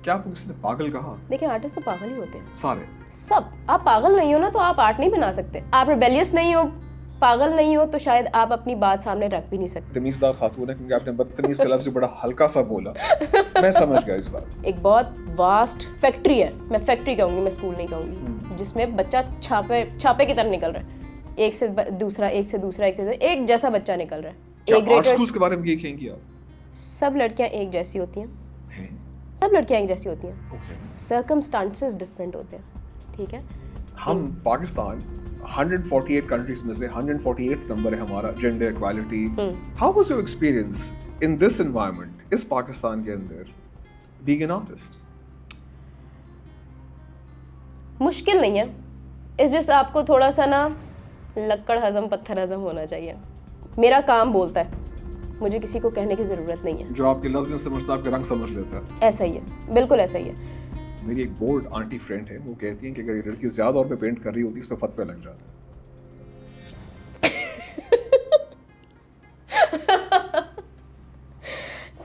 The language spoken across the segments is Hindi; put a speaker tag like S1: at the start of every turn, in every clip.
S1: क्या आपको किसी ने पागल कहा?
S2: देखिए आर्टिस्ट तो पागल ही होते हैं
S1: सारे?
S2: सब। आप पागल नहीं हो ना तो आप आर्ट नहीं बना सकते। आप रिबेलियस नहीं हो, पागल नहीं हो तो शायद आप अपनी बात सामने रख भी नहीं सकते।
S1: तमीज़दार खातून है क्योंकि आपने बदतमीज का लफ्ज़ बड़ा हल्का सा बोला। मैं समझ गया इस बात।
S2: एक बहुत वास्ट फैक्ट्री है, मैं फैक्ट्री कहूंगी, मैं स्कूल नहीं कहूंगी, जिसमें बच्चा छापे की तरह निकल रहा है, एक से दूसरा, एक से दूसरा, एक से दूसरा, एक जैसा बच्चा निकल रहा है।
S1: क्या
S2: एक
S1: आर्ट स्कूल्स के बारे में ये कहेंगी आप?
S2: सब लड़कियां एक जैसी होती हैं, सब लड़कियां एक जैसी होती हैं, सर्कमस्टांसेस डिफरेंट होते हैं, ठीक है।
S1: हम पाकिस्तान 148 कंट्रीज में से 148th नंबर है हमारा gender equality. How was your experience in this environment, इस पाकिस्तान के अंदर, बीइंग एन आर्टिस्ट?
S2: मुश्किल नहीं है, इस जस्ट आपको थोड़ा सा ना लक्कड़ हजम पत्थर हजम होना चाहिए। मेरा काम बोलता है, मुझे किसी को कहने की ज़रूरत नहीं है।
S1: जो आपके लफ्ज़ नहीं समझता आपके रंग समझ लेता है।
S2: ऐसा ही है, बिल्कुल ऐसा ही है।
S1: मेरी एक बोर्ड आंटी फ्रेंड है, वो कहती हैं कि अगर ये लड़की ज़्यादा और पे पेंट कर रही होती इस पे फतवे लग जाते।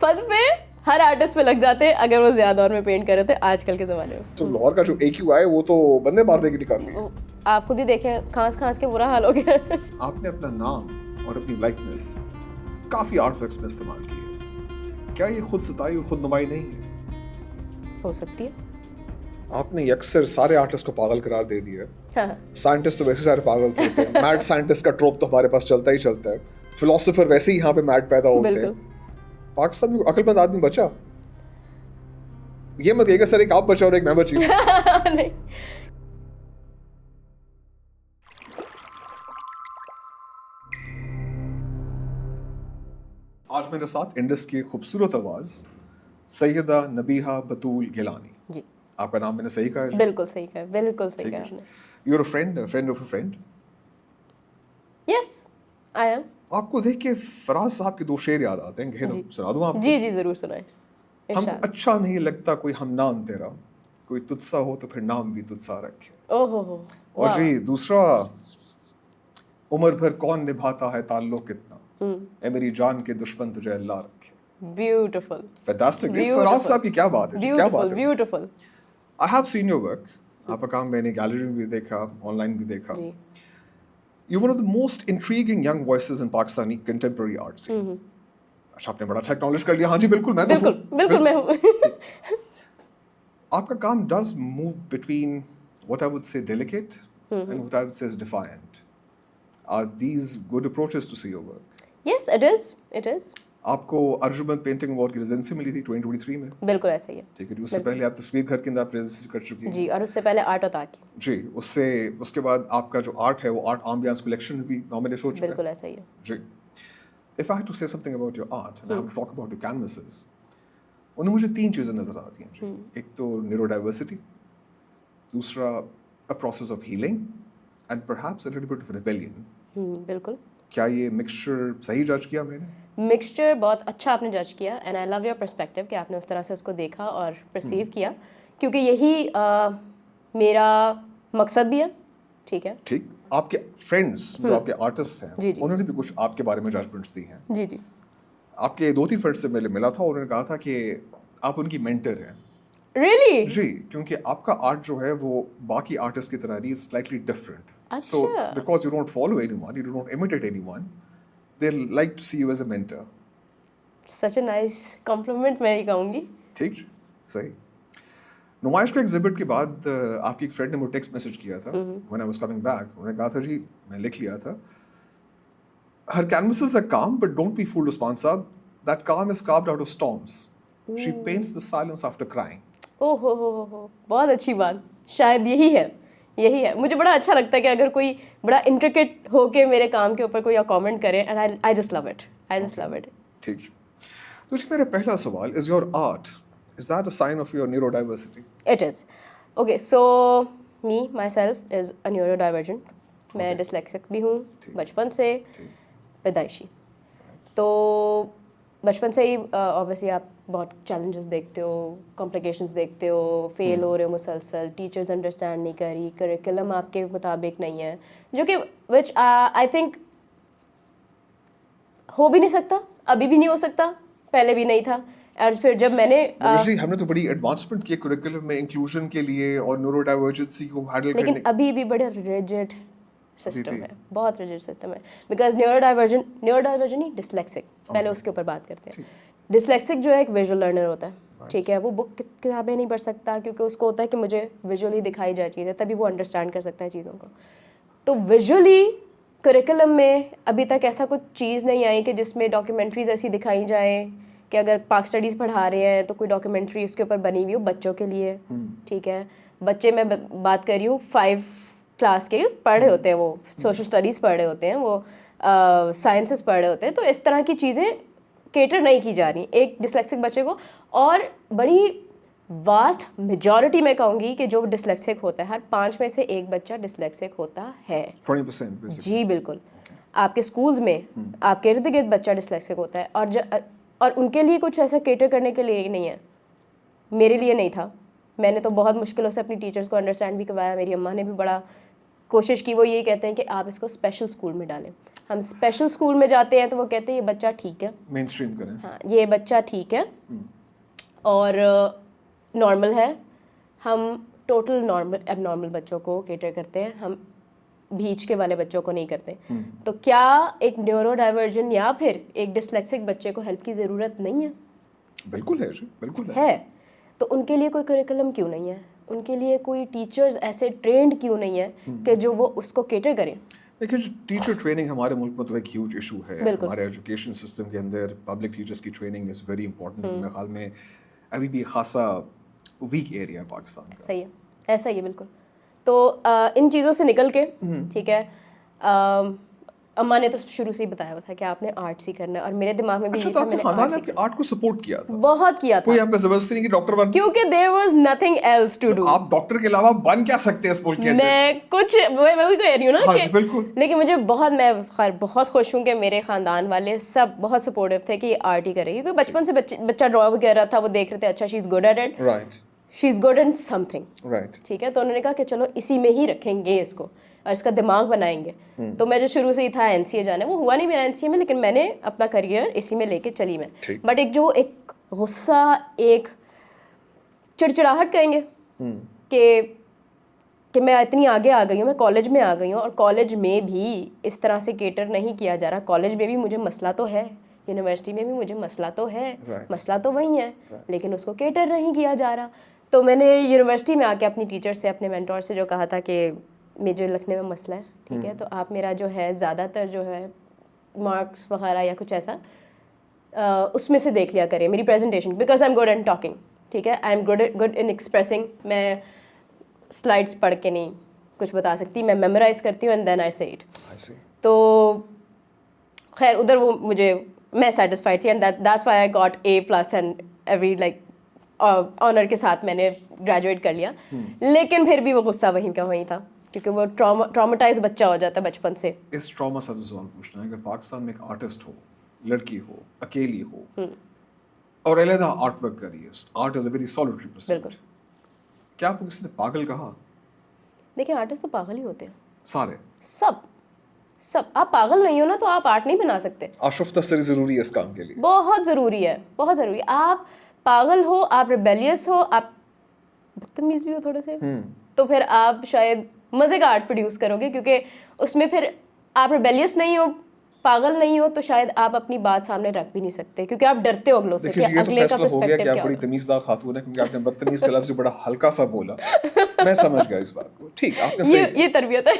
S2: फतवे हर आर्टिस्ट पे लग जाते हैं अगर वो ज़्यादा और में पेंट कर रहे थे आजकल के ज़माने में।
S1: तो लाहौर का जो AQI है वो तो बंदे मारने के लिए काफ़ी है।
S2: आप खुद ही देखें, खांस खांस के बुरा हाल हो गया।
S1: आपने अपना नाम और अपनी लाइकनेस काफ़ी आर्ट वर्क्स में इस्तेमाल की है, क्या ये खुद सताई और खुद नुमाई नहीं है?
S2: हो सकती है।
S1: आपने अक्सर सारे आर्टिस्ट को पागल करार दे दिया है।
S2: हाँ।
S1: साइंटिस्ट तो वैसे सारे पागल होते हैं। मैड साइंटिस्ट का ट्रोप तो हमारे पास चलता ही चलता है। फिलोसोफर वैसे ही यहाँ पे मैड पैदा होते हैं। पाकिस्तान में अक्लमंद आदमी बचा? ये मत कहिएगा सर एक आप बचा और एक मैं बची।
S2: नहीं।
S1: आज मेरे साथ इंडस की खूबसूरत आवाज सैयदा नबीहा बतूल गिलानी।
S2: जी।
S1: आपका नाम मैंने सही कहा है?
S2: बिल्कुल सही कहा, बिल्कुल सही कहा आपने।
S1: You are a friend of a friend?
S2: Yes, I am.
S1: आपको देख के फराज साहब के दो शेर याद आते हैं, कह दो, सुना दूं आपको?
S2: जी जी जरूर सुनाए।
S1: हमको अच्छा नहीं लगता कोई हम नाम तेरा, कोई तुझसा हो तो फिर नाम भी तुझसा रखे।
S2: ओहो हो।
S1: और जी दूसरा, उम्र भर कौन निभाता है ताल्लुक इतना, ए मेरी जान के दुश्मन तुझे अल्लाह रखे।
S2: Beautiful,
S1: fantastic. फराज साहब की क्या बात है, क्या बात है।
S2: Beautiful.
S1: I have seen your work, आपका काम मैंने गैलरी में भी देखा, ऑनलाइन भी देखा। You're one of the most intriguing young voices in Pakistani contemporary art scene. अच्छा, आपने बड़ा अच्छा एक्नॉलेज कर लिया। हाँ जी बिल्कुल, मैं तो हूँ।
S2: बिल्कुल मैं हूँ।
S1: आपका काम does move between what I would say delicate and what I would say is defiant. Are these good approaches to see your work?
S2: Yes, it is. It is.
S1: आपको अर्जुमंद पेंटिंग अवार्ड की रेजिडेंसी मिली थी 2023 में।
S2: बिल्कुल ऐसा ही है।
S1: ठीक है, उससे पहले आप तस्वीर घर के अंदर आप रेजिडेंसी कर चुकी हैं।
S2: जी, और उससे पहले आर्ट अता की।
S1: जी, उसके बाद आपका जो आर्ट है वो आर्ट एम्बियंस कलेक्शन में भी नॉमिनेट हो चुका है।
S2: बिल्कुल ऐसा ही है।
S1: जी। If I had to say something about your art and I have to talk about your canvases, उनमें मुझे तीन चीज़ें नज़र आती हैं। एक तो न्यूरोडाइवर्सिटी, दूसरा a process of healing and perhaps a little bit of rebellion.
S2: बिल्कुल।
S1: क्या ये मिक्सचर सही जज किया मैंने?
S2: मिक्सचर बहुत अच्छा आपने जज किया and I love your perspective कि आपने उस तरह से उसको देखा और परसीव किया, क्योंकि यही मेरा मकसद भी है। ठीक है,
S1: ठीक। आपके फ्रेंड्स जो आपके आर्टिस्ट हैं,
S2: जी, जी।
S1: उन्होंने भी कुछ आपके बारे में जजमेंट्स दी हैं।
S2: जी जी।
S1: आपके 2-3 फ्रेंड्स से मैंने मिला था, उन्होंने कहा था कि आप उनकी मेंटर हैं।
S2: रियली?
S1: जी, क्योंकि आपका आर्ट जो है वो बाकी आर्टिस्ट की तरह नहीं, it's slightly different. So because you don't follow anyone, you don't imitate anyone, they'll like to see you as a mentor.
S2: Such a nice compliment मैं ही कहूँगी।
S1: ठीक, सही। नुमाइश के एग्जिबिट के बाद आपकी एक फ्रेंड ने मुझे टेक्स्ट मैसेज किया था when I was coming back. उन्होंने कहा था जी, मैं लिख लिया था, her canvases are calm but don't be fooled Usman साहब, that calm is carved out of storms. She paints the silence after crying.
S2: ओह हो, बहुत अच्छी बात। शायद यही है। मुझे बड़ा अच्छा लगता है कि अगर कोई बड़ा इंट्रिकेट होके मेरे काम के ऊपर कोई कमेंट करे and I just love it.
S1: ठीक। तो जी मेरा पहला सवाल, is your art, is that a sign of your neurodiversity?
S2: It is. Okay, so me myself is a neurodivergent. मैं डिसलेक्सिक भी हूँ बचपन से, पैदाइशी। तो बचपन से ही ऑब्वियसली आप बहुत चैलेंजेस देखते हो, कॉम्प्लिकेशंस देखते हो, फेल हो रहे हो मुसलसल, टीचर्स अंडरस्टैंड नहीं करी, करिकुलम आपके मुताबिक नहीं है, जो कि विच आई थिंक हो भी नहीं सकता, अभी भी नहीं हो सकता, पहले भी नहीं था। और फिर जब मैंने
S1: एक्चुअली हमने तो बड़ी एडवांसमेंट की करिकुलम में इंक्लूजन के लिए और न्यूरो डाइवर्जेंसी को हैंडल
S2: लेकिन
S1: करने
S2: अभी भी बड़ा रिजिड सिस्टम
S1: भी।
S2: है, बहुत रिजिड सिस्टम है। Because neuro diversion he dyslexic, पहले उसके ऊपर बात करते हैं। डिसलेक्सिक जो है एक विजुअल लर्नर होता है, ठीक है, वो बुक किताबें नहीं पढ़ सकता क्योंकि उसको होता है कि मुझे विजुअली दिखाई जाए चीज़ें, तभी वो अंडरस्टैंड कर सकता है चीज़ों को। तो विजुअली करिकुलम में अभी तक ऐसा कुछ चीज़ नहीं आई कि जिसमें डॉक्यूमेंट्रीज ऐसी दिखाई जाए कि अगर पाक स्टडीज़ पढ़ा रहे हैं तो कोई डॉक्यूमेंट्री उसके ऊपर बनी हुई हो बच्चों के लिए, ठीक है। बच्चे, मैं बात कर रही हूँ 5 क्लास के पढ़ रहे होते हैं, वो सोशल स्टडीज़ पढ़ रहे होते हैं, वो साइंसेस पढ़ रहे होते हैं, तो इस तरह की चीज़ें केटर नहीं की जा रही एक डिसलेक्सिक बच्चे को। और बड़ी वास्ट मेजॉरिटी में कहूँगी कि जो डिसलेक्सिक होता है, हर 5 में से एक बच्चा डिसलेक्सिक होता है।
S1: 20% basically।
S2: जी बिल्कुल। आपके स्कूल्स में आपके इर्द गिर्द बच्चा डिसलेक्सिक होता है, और उनके लिए कुछ ऐसा केटर करने के लिए नहीं है। मेरे लिए नहीं था, मैंने तो बहुत मुश्किलों से अपनी टीचर्स को अंडरस्टैंड भी करवाया, मेरी अम्मा ने भी बड़ा कोशिश की। वो यही कहते हैं कि आप इसको स्पेशल स्कूल में डालें। हम स्पेशल स्कूल में जाते हैं तो वो कहते हैं ये बच्चा ठीक है,
S1: मेन स्ट्रीम करें।
S2: हाँ ये बच्चा ठीक है और नॉर्मल है। हम टोटल नॉर्मल एबनॉर्मल बच्चों को केटर करते हैं, हम बीच के वाले बच्चों को नहीं करते। तो क्या एक न्यूरो डाइवर्जन या फिर एक डिसलेक्सिक बच्चे को हेल्प की ज़रूरत नहीं है?
S1: बिल्कुल है जी, बिल्कुल है।
S2: तो उनके लिए कोई करिकुलम क्यों नहीं है? उनके लिए कोई टीचर्स ऐसे ट्रेंड क्यों नहीं है कि जो वो उसको केटर करें?
S1: देखिए, जो टीचर ट्रेनिंग हमारे मुल्क में तो एक ह्यूज इशू है।
S2: बिल्कुल।
S1: हमारे एजुकेशन सिस्टम के अंदर पब्लिक टीचर्स की ट्रेनिंग इज़ वेरी इंपॉर्टेंट। मेरे ख्याल में अभी भी खासा वीक एरिया है पाकिस्तान का।
S2: सही है, ऐसा ही है बिल्कुल। तो इन चीज़ों से निकल के, ठीक है, अम्मा ने तो शुरू से ही बताया हुआ था कि आपने आर्ट्स ही करना है, और मेरे दिमाग में भी
S1: अच्छा,
S2: ये
S1: तो
S2: था,
S1: आपके
S2: मैंने
S1: खानदान
S2: आर्ट्स
S1: ने
S2: ही
S1: आपके
S2: करना
S1: आर्ट को सपोर्ट किया था?
S2: बहुत किया
S1: कोई
S2: था,
S1: आप पे जबरदस्ती नहीं कि डॉक्टर बन?
S2: क्योंकि there was nothing else to do.
S1: आप डॉक्टर के अलावा बन क्या सकते हैं इस मुल्क के अंदर?
S2: मैं वही कह रही हूँ ना
S1: हाँ
S2: कि
S1: जी, बिल्कुल।
S2: लेकिन मुझे मैं खैर बहुत खुश हूँ कि मेरे ख़ानदान वाले सब बहुत सपोर्टिव थे कि ये आर्ट ही करे, क्योंकि बचपन से बच्चा ड्रॉ वगैरह था, वो देख रहे थे अच्छा she is good at it,
S1: right
S2: she is good in something,
S1: right.
S2: ठीक है। तो उन्होंने कहा कि चलो इसी में ही रखेंगे इसको और इसका दिमाग बनाएंगे। तो मैं जो शुरू से ही था एनसीए जाना, वो हुआ नहीं मेरा एनसीए में, लेकिन मैंने अपना करियर इसी में लेके चली मैं।
S1: ठीक।
S2: बट एक गुस्सा, एक चिड़चिड़ाहट कहेंगे कि मैं इतनी आगे आ गई हूँ, मैं कॉलेज में आ गई हूँ और कॉलेज में भी इस तरह से केटर नहीं किया जा रहा। कॉलेज में भी मुझे मसला तो है, यूनिवर्सिटी में भी मुझे मसला तो है, मसला तो वही है, लेकिन उसको केटर नहीं किया जा रहा। तो मैंने यूनिवर्सिटी में आके अपनी टीचर से, अपने मेंटोर से जो कहा था कि मुझे लिखने में मसला है, ठीक है, तो आप मेरा जो है ज़्यादातर जो है मार्क्स वगैरह या कुछ ऐसा उसमें से देख लिया करें मेरी presentation, because I am good in talking, ठीक है, I am good in expressing. मैं स्लाइड्स पढ़ के नहीं कुछ बता सकती, मैं मेमोराइज करती हूँ एंड देन आई से इट। तो खैर उधर वो मैं सेटिस्फाइड थी and that's why I got A+ and every like honour के साथ मैंने ग्रेजुएट कर लिया। लेकिन फिर भी वो गुस्सा वहीं का वहीं था, क्योंकि वो ट्रॉमेटाइज बच्चा हो जाता है बचपन से।
S1: इस ट्रॉमा से सवाल पूछना है, अगर पाकिस्तान में एक आर्टिस्ट हो, लड़की हो, अकेली हो और अलग आर्ट वर्क कर रही है, art is a very solitary person, क्या आपको किसी ने पागल कहा?
S2: देखिए, आर्टिस्ट तो पागल ही होते हैं
S1: सारे,
S2: सब। आप पागल नहीं हो ना तो आप आर्ट नहीं बना सकते।
S1: आशुफ्ता सर जरूरी है इस काम के लिए, बहुत
S2: ज़रूरी है, बहुत ज़रूरी है। आप पागल हो, आप रिबेलियस हो, आप बदतमीज भी हो थोड़े से, तो फिर आप शायद मज़े का आर्ट प्रोड्यूस करोगे, क्योंकि उसमें फिर आप रिबेलियस नहीं हो, पागल नहीं हो, तो शायद आप अपनी बात सामने रख भी नहीं सकते, क्योंकि आप डरते हो अगलों से कि अगले का पर्सपेक्टिव क्या होगा।
S1: बड़ी तमीज़दार खातून है, क्योंकि आपने बदतमीज का लफ्ज़ बड़ा हल्का सा बोला। मैं समझ गया इस बात को, ठीक, आपने सही किया।
S2: ये तरबियत है।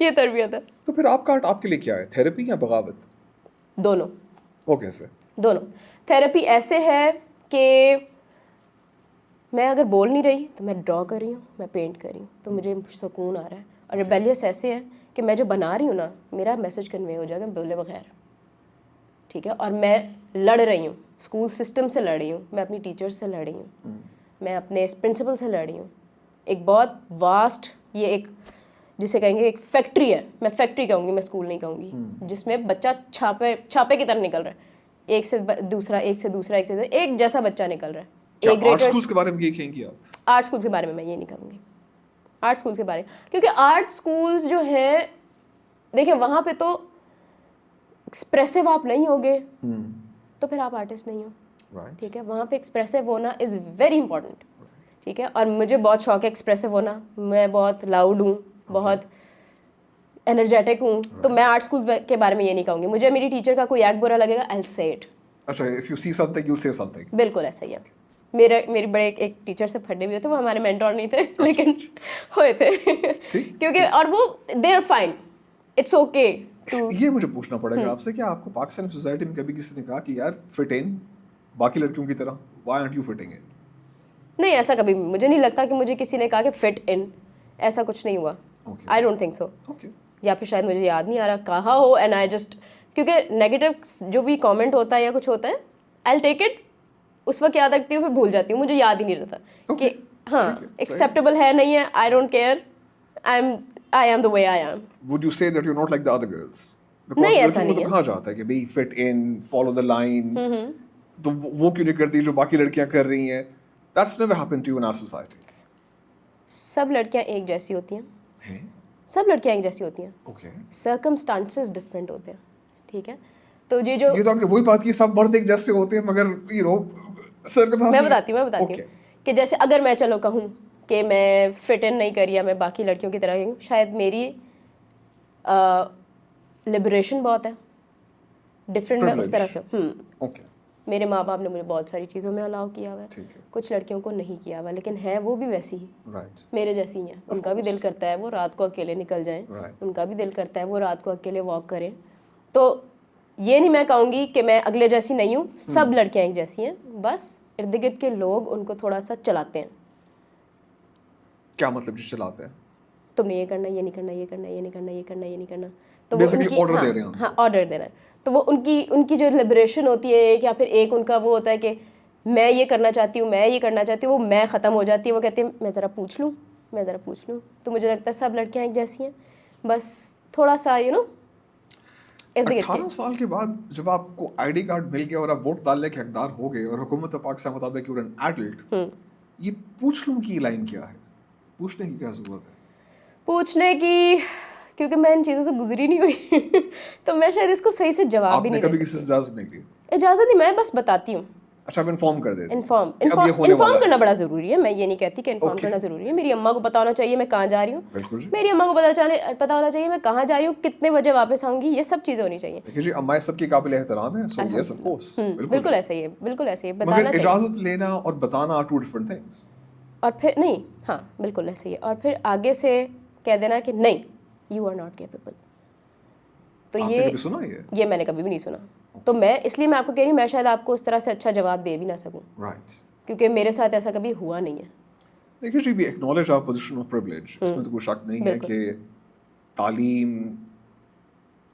S2: ये तरबियत है।
S1: तो फिर आपका आर्ट आपके लिए क्या है, थेरेपी या बगावत?
S2: दोनों।
S1: वो कैसे?
S2: दोनों। थेरेपी ऐसे है कि मैं अगर बोल नहीं रही तो मैं ड्रॉ कर रही हूँ, मैं पेंट कर रही हूँ, तो मुझे सुकून आ रहा है। और रिबेलियस ऐसे है कि मैं जो बना रही हूँ ना, मेरा मैसेज कन्वे हो जाएगा बोले बगैर, ठीक है। और मैं लड़ रही हूँ, स्कूल सिस्टम से लड़ रही हूँ, मैं अपनी टीचर से लड़ रही हूँ, मैं अपने प्रिंसिपल से लड़ रही हूँ। एक बहुत वास्ट, ये एक जिसे कहेंगे एक फैक्ट्री है, मैं फैक्ट्री कहूँगी, मैं स्कूल नहीं कहूँगी, जिसमें बच्चा छापे की तरह निकल रहा है, एक से दूसरा, एक से दूसरा, एक से दूसरा, एक जैसा बच्चा निकल रहा है।
S1: आर्ट स्कूल्स के बारे में ये कहेंगी आप?
S2: आर्ट स्कूल्स के बारे में मैं ये नहीं करूँगी, आर्ट स्कूल्स के बारे में, क्योंकि आर्ट स्कूल्स जो है, देखिए वहाँ पे तो एक्सप्रेसिव आप नहीं होगे, तो फिर आप आर्टिस्ट नहीं हो,
S1: राइट,
S2: ठीक है। वहाँ पे एक्सप्रेसिव होना इज़ वेरी इंपॉर्टेंट, ठीक है। और मुझे बहुत शौक है एक्सप्रेसिव होना, मैं बहुत लाउड हूँ, बहुत एनर्जेटिक हूँ, तो मैं आर्ट स्कूल के बारे में ये नहीं कहूँगी। मुझे मेरी टीचर का कोई एक्ट बुरा लगेगा, आई विल से इट।
S1: अच्छा, if you see something you से समथिंग।
S2: बिल्कुल ऐसा ही है। मेरी बड़े एक टीचर से फटे भी हुए थे, वो हमारे मेंटोर नहीं थे लेकिन हुए थे क्योंकि और वो they are fine, it's okay too.
S1: ये मुझे पूछना पड़ेगा आपसे कि आपको पाकिस्तानी सोसाइटी में कभी किसी ने कहा कि यार फिट इन बाकी लड़कियों की तरह, why aren't you fitting in?
S2: नहीं, ऐसा कभी मुझे नहीं लगता कि मुझे किसी ने कहा कि फिट इन, ऐसा कुछ नहीं हुआ।
S1: Okay.
S2: I don't think so.
S1: Okay,
S2: या फिर शायद मुझे याद नहीं आ रहा कहा हो, एंड आई जस्ट, क्योंकि नेगेटिव जो भी कमेंट होता है या कुछ होता है, आई विल टेक इट, उस वक्त याद रखती हूँ, फिर भूल जाती हूँ, मुझे याद ही नहीं रहता कि हाँ एक्सेप्टेबल है नहीं है। I don't care, I am the way I am.
S1: Would you say that you are not like the other girls?
S2: नहीं, ऐसा नहीं है।
S1: कहा जाता है कि भाई fit in, follow the line, तो वो क्यों नहीं करती जो बाकी लड़कियां कर रही हैं? That's never happened to you in our society.
S2: सब लड़कियाँ एक जैसी होती हैं,
S1: हैं?
S2: सब लड़कियाँ एक जैसी होती हैं,
S1: ओके,
S2: सर्कमस्टांसेस डिफरेंट होते हैं, ठीक है। तो ये जो
S1: ये तो आपने वही बात की, सब मर्द एक जैसे होते हैं, मगर यू नो
S2: मैं बताती हूँ कि जैसे अगर मैं चलो कहूँ कि मैं फिट इन नहीं करी या मैं बाकी लड़कियों की तरह हूँ, शायद मेरी लिबरेशन बहुत है, डिफरेंट मैं उस तरह से हूँ।
S1: ओके,
S2: मेरे माँ बाप ने मुझे बहुत सारी चीज़ों में अलाउ किया हुआ है,
S1: ठीक है,
S2: कुछ लड़कियों को नहीं किया हुआ, लेकिन है वो भी वैसी ही
S1: राइट,
S2: मेरे जैसी ही हैं। उनका भी दिल करता है वो रात को अकेले निकल जाएं,
S1: Right.
S2: उनका भी दिल करता है वो रात को अकेले वॉक करें। तो ये नहीं मैं कहूँगी कि मैं अगले जैसी नहीं हूँ, सब लड़कियाँ एक जैसी हैं, बस इर्द गिर्द के लोग उनको थोड़ा सा चलाते हैं।
S1: क्या मतलब जो चलाते हैं?
S2: तुमने ये करना, ये नहीं करना, ये करना, ये नहीं करना, ये करना, ये नहीं करना, तो
S1: Basically
S2: उनकी
S1: order दे रहे हैं
S2: हाँ ऑर्डर देना है। तो वो उनकी जो लिबरेशन होती है, या फिर एक उनका वो होता है कि मैं ये करना चाहती हूँ, मैं ये करना चाहती हूँ, वो मैं ख़त्म हो जाती है। वो कहते हैं मैं ज़रा पूछ लूँ, मैं ज़रा पूछ लूँ। तो मुझे लगता है सब लड़कियाँ एक जैसी हैं, बस थोड़ा सा इर्द गिर्द
S1: 18 साल के बाद जब आपको आईडी कार्ड मिल गया और आप वोट डालने के हकदार हो गए और हुकूमत पाकिस्तान के मुताबिक यू आर एन एडल्ट, ये पूछ लूँ की लाइन क्या है? पूछने की क्या जरूरत है?
S2: पूछने की, क्योंकि मैं इन चीज़ों से गुजरी नहीं हुई तो मैं शायद इसको सही से जवाब भी नहीं दे
S1: कभी
S2: सकती।
S1: किसी से इजाजत नहीं ली?
S2: इजाज़त नहीं, मैं बस बताती हूँ।
S1: अच्छा, आप इन्फॉर्म कर देते हैं
S2: इन्फॉर्म करना बड़ा ज़रूरी है। मैं ये नहीं कहती कि इन्फॉर्म करना ज़रूरी है। मेरी अम्मा को पता होना चाहिए मैं कहाँ जा रही हूँ,
S1: बिल्कुल जी,
S2: मेरी अम्मा को पता होना चाहिए मैं कहाँ जा रही हूँ, कितने बजे वापस आऊँगी, ये सब चीज़ें होनी चाहिए।
S1: देखिए जी, अम्माएं सबकी काबिल एहतराम है, सो यस ऑफ कोर्स,
S2: बिल्कुल ऐसा ही है, बिल्कुल ऐसे ही है, बताना
S1: मगर
S2: चाहिए।
S1: इजाजत लेना और बताना आर टू डिफरेंट थिंग्स।
S2: और फिर नहीं, हाँ बिल्कुल ऐसे ही है, और फिर आगे से कह देना कि नहीं यू आर नॉट केपेबल। तो
S1: आपने कभी सुना
S2: ये मैंने कभी भी नहीं सुना। तो मैं इसलिए मैं आपको कह रही हूँ, मैं शायद आपको उस तरह से अच्छा जवाब दे भी ना सकूँ,
S1: राइट,
S2: क्योंकि मेरे साथ ऐसा कभी हुआ नहीं है।
S1: देखिए जी, we acknowledge our position of privilege, इसमें तो कोई शक नहीं है कि तालीम,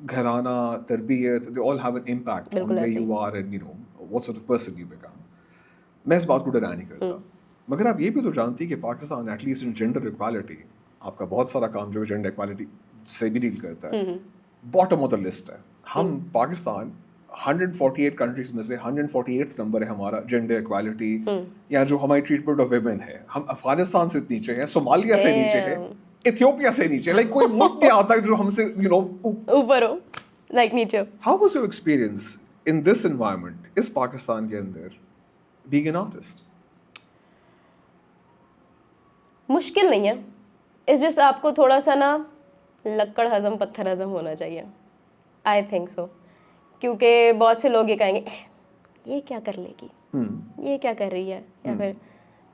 S1: घराना, तरबियत, they all have an impact on where you are and you know what sort of person you become. मैं इस बात को डरा नहीं करता, मगर आप ये भी तो जानती कि Pakistan at least in gender equality, आपका बहुत सारा काम जो जेंडर इक्वालिटी से भी डील करता है, बॉटम ऑफ द लिस्ट है। हम पाकिस्तान 148 कंट्रीज में से 148th नंबर है हमारा जेंडर इक्वालिटी, या जो हमारी ट्रीटमेंट ऑफ वुमेन है। हम अफगानिस्तान से नीचे हैं, सोमालिया से नीचे है, इथियोपिया से नीचे, लाइक कोई मुल्क नहीं आता जो हमसे यू नो
S2: ऊपर हो, लाइक नीचे हो।
S1: How was your experience in this environment, इस पाकिस्तान के अंदर, बीइंग एन आर्टिस्ट?
S2: मुश्किल नहीं है, इस जस्ट आपको थोड़ा सा ना लक्कड़ हजम पत्थर हजम होना चाहिए, आई थिंक सो। क्योंकि बहुत से लोग ये कहेंगे ये क्या कर लेगी, ये क्या कर रही है, या फिर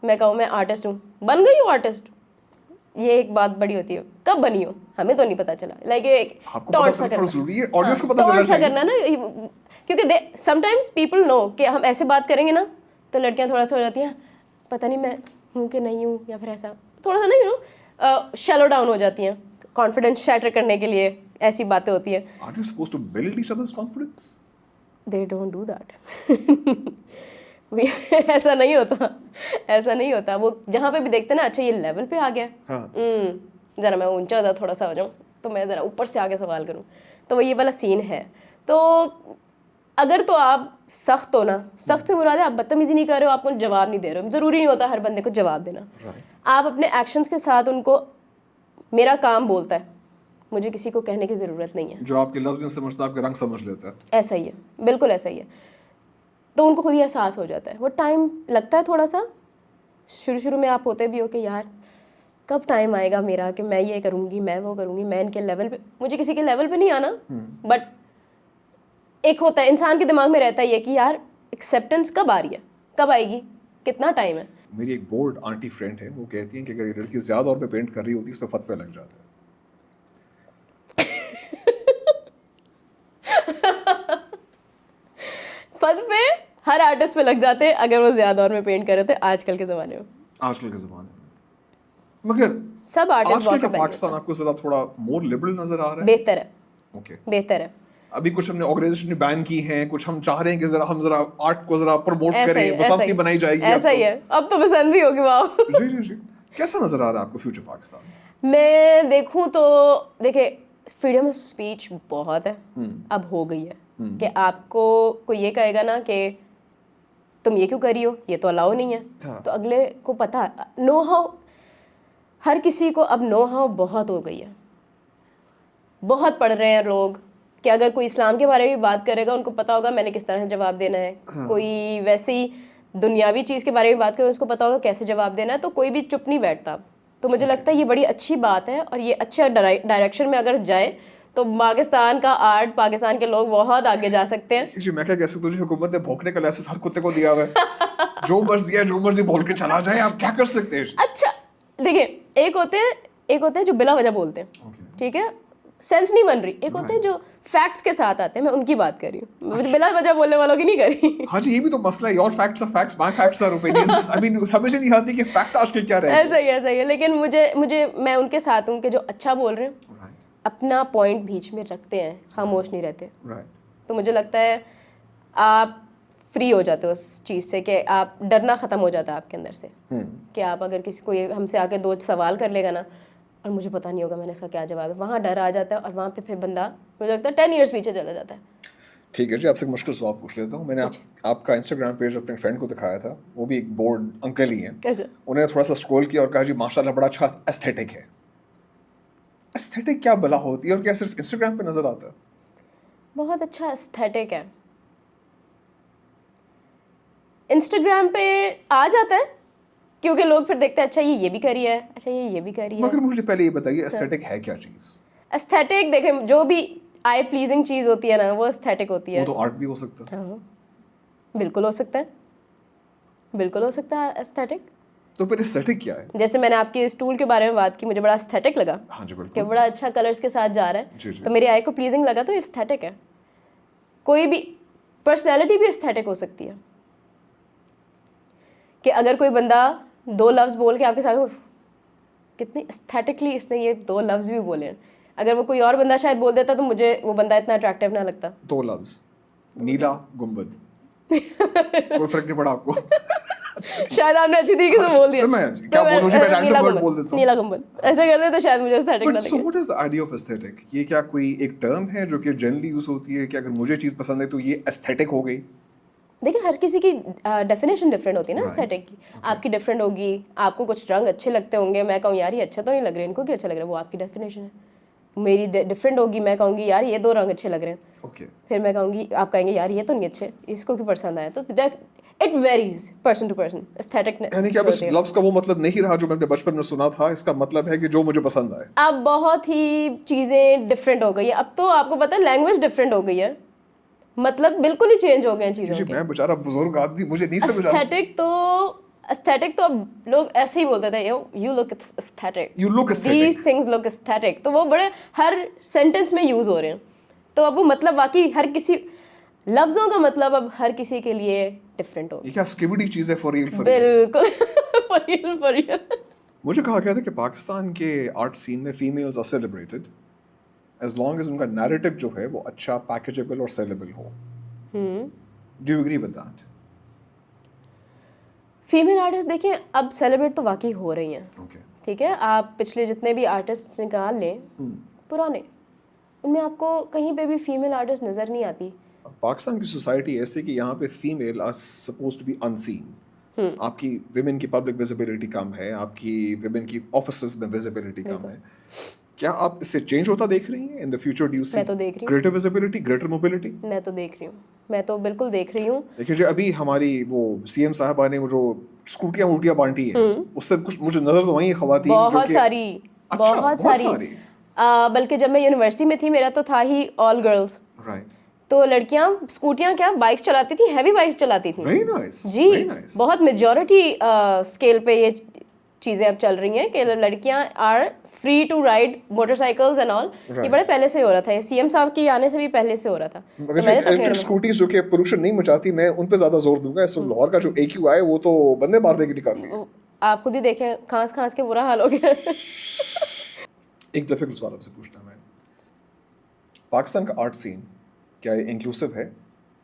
S2: मैं कहूँ मैं आर्टिस्ट हूँ, बन गई हूँ आर्टिस्ट। ये एक बात बड़ी होती है, कब बनी हो हमें तो नहीं पता चला, लाइक एक टॉन्ट सा करना ना, क्योंकि समटाइम्स पीपल नो कि हम ऐसे बात करेंगे ना तो लड़कियां थोड़ा सा हो जाती हैं पता नहीं मैं हूँ कि नहीं हूँ, या फिर ऐसा थोड़ा सा ना यू नो शैलो डाउन हो जाती हैं, कॉन्फिडेंस शैटर करने के लिए ऐसी बातें होती हैं।
S1: Aren't you supposed to build each other's confidence?
S2: They don't do that. ऐसा नहीं होता, ऐसा नहीं होता। वो जहाँ पे भी देखते ना अच्छा ये लेवल पे आ गया,
S1: हाँ,
S2: ज़रा मैं ऊंचा ज़रा थोड़ा सा हो जाऊँ तो मैं ज़रा ऊपर से आगे सवाल करूँ, तो वो ये वाला सीन है। तो अगर तो आप सख्त हो ना, सख्त से मुराद है आप बदतमीजी नहीं कर रहे हो, आपको जवाब नहीं दे रहे हो, ज़रूरी नहीं होता हर बंदे को जवाब देना। आप अपने एक्शंस के साथ उनको, मेरा काम बोलता है, मुझे किसी को कहने की ज़रूरत नहीं है।
S1: जो आपके लफ्ज़ नहीं समझता आपके रंग समझ लेता है।
S2: ऐसा ही है, बिल्कुल ऐसा ही है। तो उनको खुद ही एहसास हो जाता है। वो टाइम लगता है थोड़ा सा, शुरू में आप होते भी हो कि यार कब टाइम आएगा मेरा कि मैं ये करूँगी, मैं वो करूँगी, मैं इनके लेवल पे, मुझे किसी के लेवल पे नहीं आना, बट एक होता है इंसान के दिमाग में रहता है ये कि यार एक्सेप्टेंस कब आ रही है, कब आएगी, कितना टाइम है।
S1: मेरी एक बोर्ड आंटी फ्रेंड है, वो कहती हैं कि अगर ये लड़की ज़्यादा और पे पेंट कर रही होती है इस पर फतवे लग जाते हैं।
S2: फन पे हर आर्टिस्ट पे लग जाते हैं अगर वो ज्यादा और में पेंट कर रहे थे आजकल के ज़माने में।
S1: आजकल के ज़माने में मगर
S2: सब आर्टिस्ट
S1: आजकल का पाकिस्तान आपको ज़रा थोड़ा मोर लिबरल नज़र आ रहा है?
S2: बेहतर है,
S1: ओके,
S2: बेहतर है।
S1: अभी कुछ हमने ऑर्गेनाइजेशन ने बैन की हैं, कुछ हम चाह रहे हैं कि हम जरा आर्ट को जरा प्रमोट
S2: ऐसा ही
S1: करें,
S2: है, ऐसा
S1: बसंती
S2: ही
S1: बनाई जाएगी।
S2: ऐसा ही है, अब तो पसंद भी होगी। वाह।
S1: जी जी जी, कैसा नजर आ रहा है आपको फ्यूचर पाकिस्तान?
S2: मैं देखूं तो देखिए फ्रीडम ऑफ स्पीच बहुत है, अब हो गई है कि आपको कोई ये कहेगा ना कि तुम ये क्यों कर रही हो, ये तो अलाउ नहीं है,
S1: हाँ।
S2: तो अगले को पता, नो हाउ, हर किसी को अब नो हाउ बहुत हो गई है। बहुत पढ़ रहे हैं लोग कि अगर कोई इस्लाम के बारे में भी बात करेगा उनको पता होगा मैंने किस तरह से जवाब देना है।
S1: हाँ।
S2: कोई वैसी दुनियावी चीज़ के बारे में बात करे उसको पता होगा कैसे जवाब देना है, तो कोई भी चुप नहीं बैठता अब। तो मुझे लगता है ये बड़ी अच्छी बात है और ये अच्छे डायरेक्शन में अगर जाए तो पाकिस्तान का आर्ट, पाकिस्तान के लोग बहुत आगे जा सकते हैं।
S1: जी, मैं क्या कह सकता हूँ, जी हुकूमत ने भौंकने का लाइसेंस हर कुत्ते को दिया हुआ है। जो मर्जी है, जो मर्जी बोल के चला जाए, आप क्या कर सकते हैं?
S2: अच्छा देखिए, एक होते हैं जो बिला वजह बोलते हैं, ठीक है, सेंस नहीं बन रही। एक होते हैं जो फैक्ट्स के साथ आते हैं, मैं उनकी बात कर रही हूँ, मुझे बिला वजह बोलने वालों की नहीं कर रही।
S1: हाँ जी, ये भी तो मसला है, your facts are facts, my facts are opinions. I mean समझ नहीं आती कि फैक्ट आजकल क्या रहे।
S2: ऐसा ही है, लेकिन मुझे मैं उनके साथ हूँ कि जो अच्छा बोल रहे हैं, अपना पॉइंट बीच में रखते हैं, खामोश नहीं रहते। तो मुझे लगता है आप फ्री हो जाते हो उस चीज़ से कि आप डरना ख़त्म हो जाता है आपके अंदर से कि आप अगर किसी को ये हमसे आके दो सवाल कर लेगा ना और मुझे पता नहीं होगा मैंने इसका क्या जवाब है, वहाँ डर आ जाता है और वहाँ पे फिर बंदा मुझे लगता है 10 ईयर्स पीछे चला जाता है।
S1: ठीक है जी, आपसे एक मुश्किल सवाल पूछ लेता हूँ। मैंने आपका इंस्टाग्राम पेज अपने फ्रेंड को दिखाया था, वो भी एक बोर्ड अंकल ही हैं। उन्होंने थोड़ा सा स्क्रॉल किया और कहा जी माशाल्लाह बड़ा अच्छा एस्थेटिक है। एस्थेटिक क्या भला होती है और क्या सिर्फ इंस्टाग्राम पे नजर आता है?
S2: बहुत अच्छा एस्थेटिक है, इंस्टाग्राम पे आ जाता है क्योंकि लोग फिर देखते हैं अच्छा ये भी करी है, अच्छा ये भी करी है।
S1: मगर मुझे पहले ये बताइए एस्थेटिक है क्या चीज़?
S2: एस्थेटिक देखें, जो भी आई प्लीजिंग चीज़ होती है ना वो एस्थेटिक होती है।
S1: वो तो आर्ट भी हो सकता है।
S2: हाँ, बिल्कुल हो सकता है, बिल्कुल हो सकता है एस्थेटिक।
S1: तो फिर एस्थेटिक क्या है?
S2: जैसे मैंने आपके स्टूल के बारे में बात की, मुझे बड़ा एस्थेटिक लगा।
S1: हाँ जी बिल्कुल,
S2: कि बड़ा अच्छा कलर्स के साथ जा रहा है,
S1: जी, जी।
S2: तो मेरी आई को प्लीजिंग लगा, तो एस्थेटिक है। कोई भी पर्सनैलिटी भी एस्थेटिक हो सकती है कि अगर कोई बंदा दो लफ्ज़ बोल के आपके साथ, कितनी एस्थेटिकली इसने ये दो लफ्ज़ भी बोले हैं, अगर वो कोई और बंदा शायद बोल देता तो मुझे वो बंदा इतना अट्रैक्टिव ना लगता।
S1: दो लफ्ज़, नीला गुंबद। कोई फर्क नहीं पड़ा आपको?
S2: शायद आपने अच्छी तरीके से बोल दिया।
S1: तो मैं क्या बोलूं जी, मैं रैंडम वर्ड बोल देता हूं।
S2: नीला गुंबद ऐसे कर दे तो शायद मुझे एस्थेटिक ना
S1: बट सो
S2: लगे।
S1: What is the idea of aesthetic? ये क्या कोई एक टर्म है जो कि जनरली यूज होती है कि अगर मुझे चीज़ पसंद है तो ये एस्थेटिक हो गई?
S2: देखिए हर किसी की डेफिनेशन डिफरेंट होती है ना
S1: Right.
S2: एस्थेटिक की। आपकी डिफरेंट होगी, आपको कुछ रंग अच्छे लगते होंगे, मैं कहूँ यार ये अच्छा तो नहीं लग रहा है, इनको क्यों अच्छा लग रहा है, वो आपकी डेफिनेशन है। मेरी डिफरेंट होगी, मैं कहूँगी यार ये दो रंग अच्छे लग रहे हैं,
S1: ओके,
S2: फिर मैं कहूँगी, आप कहेंगे यार ये तो नहीं अच्छे, इसको क्यों पसंद आया। तो it varies person to person aesthetic.
S1: यानी कि अब इस लफ्ज़ का वो मतलब नहीं रहा जो मैं अपने बचपन में सुना था, इसका मतलब है कि जो मुझे पसंद आए।
S2: अब बहुत ही चीज़ें डिफरेंट हो गई है, अब तो आपको पता है लैंग्वेज डिफरेंट हो गई है, मतलब बिल्कुल ही चेंज हो गए हैं चीज़ों
S1: जी,
S2: के।
S1: मैं बेचारा बुजुर्ग आदमी, मुझे नहीं समझ आता।
S2: एस्थेटिक तो अब लोग ऐसे ही बोलते थे, you look aesthetic,
S1: You look aesthetic.
S2: These things look aesthetic, तो वो बड़े हर सेंटेंस में यूज हो रहे हैं। तो अब वो मतलब वाकई हर किसी लफ्जों का मतलब अब हर किसी के लिए डिफरेंट हो।
S1: ये क्या स्किबिडी चीज़ है फॉर रियल?
S2: बिल्कुल for real।
S1: मुझे कहा गया था कि पाकिस्तान के आर्ट सीन में females are celebrated as long as उनका नैरेटिव जो है वो अच्छा, पैकेजेबल और सेलेबल हो। Do you agree with that?
S2: Female artist देखिए अब सेलिब्रेट तो वाकई हो रही हैं,
S1: ओके,
S2: ठीक है। आप पिछले जितने भी आर्टिस्ट निकाल लें पुराने, उनमें आपको कहीं पे भी फीमेल आर्टिस्ट नज़र नहीं आती।
S1: पाकिस्तान की सोसाइटी ऐसे कि यहाँ पे female are supposed to be unseen. आपकी विमेन की पब्लिक विजिबिलिटी कम है, आपकी विमेन की ऑफिसेज में विजिबिलिटी कम है। क्या आप इससे चेंज होता देख रही हैं in the future? Do you see
S2: मैं तो देख रही हूँ।
S1: Greater visibility, greater mobility?
S2: मैं तो देख रही हूँ, मैं तो बिल्कुल देख रही हूँ।
S1: देखिए जी, अभी हमारी वो सीएम साहबा ने वो जो स्कूटियां वूटियां बांटी है, उससे कुछ मुझे नजर तो वही खवातीन जो
S2: बहुत
S1: कि
S2: सारी,
S1: अच्छा,
S2: बहुत सारी। बल्कि जब मैं यूनिवर्सिटी में थी मेरा तो था ही ऑल गर्ल्स,
S1: राइट।
S2: तो लड़कियां स्कूटियां क्या बाइक्स चलाती थी, हैवी बाइक्स चलाती थी।
S1: वेरी नाइस,
S2: जी,
S1: वेरी नाइस।
S2: बहुत मेजॉरिटी स्केल पे ये चीज़ें अब चल रही हैं कि लड़कियां are free to ride motorcycles and all. ये बड़े पहले से हो रहा था, ये सीएम साहब के आने से भी पहले से हो रहा था। तो मैंने तो अपने
S1: इलेक्ट्रिक स्कूटीज जो कि पोल्यूशन नहीं मचाती, मैं उन पे ज्यादा जोर दूंगा। इस लाहौर का जो AQI है वो तो बंदे मारने के लिए काफी है।
S2: आप खुद ही देखें, खांस खांस के बुरा हाल हो गया।
S1: एक डिफिकल्ट सवाल आपसे पूछना है, पाकिस्तान का आर्ट सीन क्या ये इंक्लूसिव है?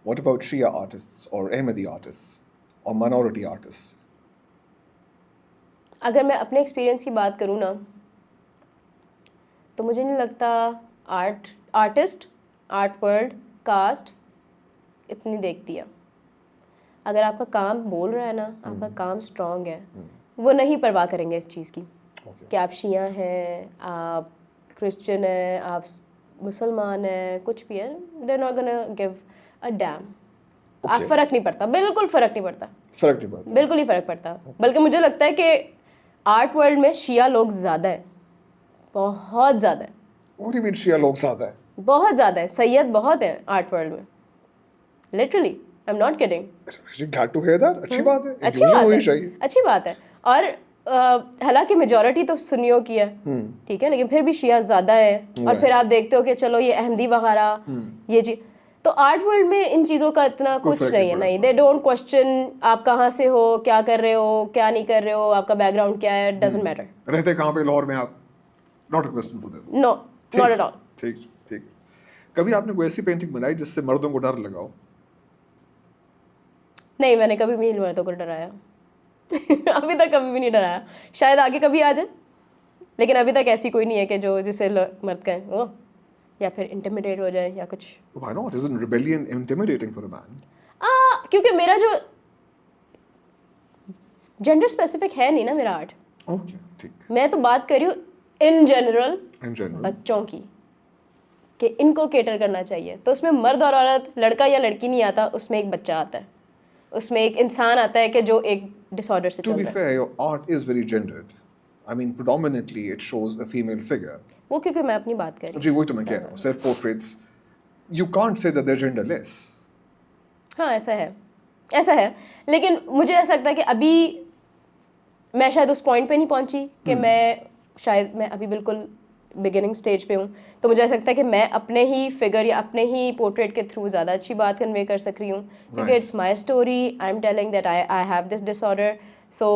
S1: व्हाट अबाउट शिया आर्टिस्ट्स और अहमदी आर्टिस्ट्स और माइनॉरिटी आर्टिस्ट्स?
S2: अगर मैं अपने एक्सपीरियंस की बात करूँ ना, तो मुझे नहीं लगता आर्टिस्ट, आर्ट वर्ल्ड, कास्ट इतनी देखती है। अगर आपका काम बोल रहा है ना, आपका काम स्ट्रांग है, वो नहीं परवाह करेंगे इस चीज़ की कि आप शिया हैं, आप क्रिश्चियन हैं, आप मुसलमान हैं, कुछ भी है। They are not gonna give a damn. आप फ़र्क नहीं पड़ता, बिल्कुल फ़र्क नहीं पड़ता,
S1: फर्क नहीं पड़ता,
S2: बिल्कुल ही फ़र्क पड़ता। बल्कि मुझे लगता है कि आर्ट वर्ल्ड में शिया लोग ज़्यादा हैं, बहुत ज़्यादा है।
S1: What do you mean शिया लोग ज्यादा है?
S2: बहुत ज़्यादा है, सैयद बहुत हैं आर्ट वर्ल्ड में, literally, I am not kidding.
S1: Glad to hear that. अच्छी बात है,
S2: अच्छी
S1: inclusion
S2: बात
S1: होनी
S2: है,
S1: चाहिए।
S2: अच्छी बात है। और हालांकि मेजॉरिटी तो सुन्नियों की है, ठीक है, लेकिन फिर भी शिया ज़्यादा है। और फिर आप देखते हो कि चलो ये अहमदी वगैरह ये जी, तो आर्ट वर्ल्ड में इन चीज़ों का इतना कुछ नहीं है। नहीं, दे डोंट क्वेश्चन आप कहाँ से हो, क्या कर रहे हो, क्या नहीं कर रहे हो, आपका बैकग्राउंड क्या है, डजंट मैटर।
S1: रहते कहाँ पे लाहौर में आप? Not a question for them.
S2: No, not at all.
S1: ठीक ठीक। कभी आपने कोई ऐसी पेंटिंग बनाई जिससे मर्दों को डर लगाओ?
S2: नहीं, मैंने कभी भी नहीं मर्दों को डराया। अभी तक कभी भी नहीं डराया, शायद आगे कभी आ जाए, लेकिन अभी तक ऐसी कोई नहीं है कि जो जिसे मर्द कहें ओ, या फिर इंटिमिडेट हो जाए या कुछ।
S1: Why not? Isn't rebellion intimidating for a man?
S2: क्योंकि मेरा जो जेंडर स्पेसिफिक है नहीं ना मेरा आर्ट।
S1: Okay, ठीक।
S2: मैं तो बात कर रही हूँ इन जनरल
S1: In general.
S2: बच्चों की, कि इनको केटर करना चाहिए। तो उसमें मर्द और औरत, लड़का या लड़की नहीं आता, उसमें एक बच्चा आता है, उसमें एक इंसान आता है कि जो एक डिसऑर्डर से
S1: To
S2: चल
S1: be
S2: रहा है।
S1: fair, your art is very gendered. I mean, predominantly it shows a female figure.
S2: वो क्योंकि मैं अपनी बात कर रही हूँ।
S1: जी वही तो मैं कह रहा हूँ, self portraits. You can't say that they're genderless.
S2: हाँ, ऐसा है, ऐसा है। लेकिन मुझे ऐसा लगता है कि अभी मैं शायद उस पॉइंट पे नहीं पहुंची कि मैं अभी बिल्कुल बिगिनिंग स्टेज पे हूँ। तो मुझे ऐसा लगता है कि मैं अपने ही फिगर या अपने ही पोर्ट्रेट के थ्रू ज़्यादा अच्छी बात कन्वे कर सक रही हूँ, क्योंकि it's my story, I am telling that I have this disorder. So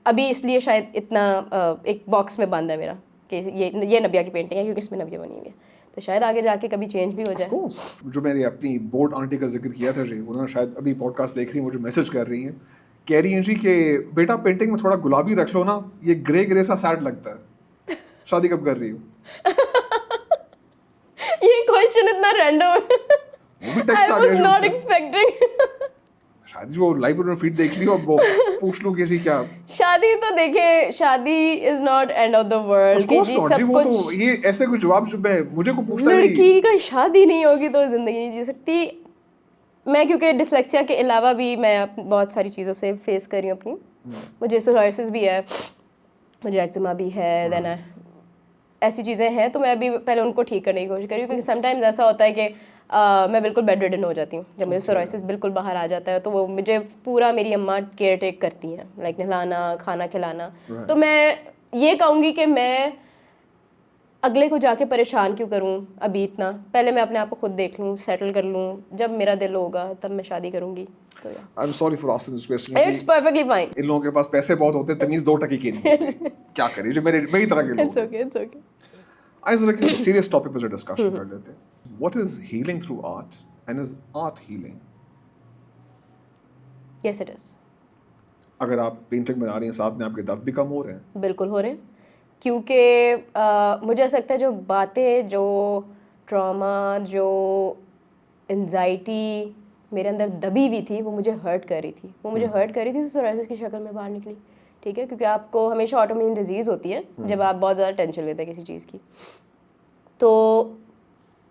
S2: अभी इसलिए शायद इतना एक बॉक्स में बंद है मेरा कि ये नबिया की पेंटिंग है क्योंकि इसमें नबिया बनी हुई है। तो शायद आगे जाके कभी चेंज भी हो जाए।
S1: Of course. जो मैंने अपनी बोर्ड आंटी का जिक्र किया था जी, उन्होंने शायद अभी पॉडकास्ट देख रही हैं, मुझे मैसेज कर रही हैं, कह रही हैं जी कि बेटा पेंटिंग में थोड़ा गुलाबी रख लो ना, ये ग्रे ग्रे सा सैड लगता है। शादी कब कर रही हो?
S2: ये क्वेश्चन इतना रैंडम है,
S1: वो भी टेक्स्ट
S2: आई
S1: आ
S2: वाज
S1: गया
S2: नॉट
S1: जी।
S2: एक्सपेक्टिंग।
S1: शायद वो लाइव उन्होंने फीड देख ली और वो पूछ लो कि जी क्या?
S2: शादी तो देखे, शादी is not end of the world कि जी
S1: जी
S2: सब
S1: वो तो
S2: कुछ।
S1: ये ऐसे कुछ जवाब जो मुझे को पूछता नहीं।
S2: लड़की का शादी नहीं होगी तो जिंदगी नहीं जी सकती। मैं क्योंकि डिसलेक्सिया के अलावा भी मैं बहुत सारी चीज़ों से फेस कर रही हूँ अपनी। मुझे सोराइसिस भी है, मुझे एक्जिमा भी है, देन ऐसी चीज़ें हैं। तो मैं अभी पहले उनको ठीक करने की कोशिश कर रही हूँ, क्योंकि समटाइम्स ऐसा होता है कि मैं बिल्कुल बेड रिडन हो जाती हूँ जब मुझे सोराइसिस बिल्कुल बाहर आ जाता है। तो वो मुझे पूरा मेरी अम्मा केयर टेक करती हैं, लाइक नहलाना, खाना खिलाना। तो मैं ये कहूँगी कि मैं अगले को जाके परेशान क्यों करूं अभी इतना, पहले मैं अपने आप को खुद देख लूं, सेटल कर लूं, जब मेरा दिल होगा तब मैं शादी करूंगी। तो
S1: I am sorry for asking this question.
S2: It's perfectly fine.
S1: इन लोगों के पास पैसे बहुत होते हैं, तमीज 2 टके की नहीं होती। क्या करें जो मेरी तरह के लोग।
S2: It's okay, it's okay.
S1: आज जरा किसी सीरियस टॉपिक पर डिस्कशन कर लेते हैं। What is healing through art and is art healing?
S2: Yes it is.
S1: अगर आप पेंटिंग बना रही हैं, साथ में आपके दर्द भी कम हो रहे हैं?
S2: बिल्कुल हो रहे हैं, क्योंकि मुझे ऐसा लगता है जो बातें, जो ट्रॉमा, जो एंजाइटी मेरे अंदर दबी हुई थी, वो मुझे हर्ट कर रही थी, वो मुझे हर्ट कर रही थी, तो सोराइसिस की शक्ल में बाहर निकली। ठीक है, क्योंकि आपको हमेशा ऑटोइम्यून डिजीज़ होती है जब आप बहुत ज़्यादा टेंशन लेते हैं किसी चीज़ की। तो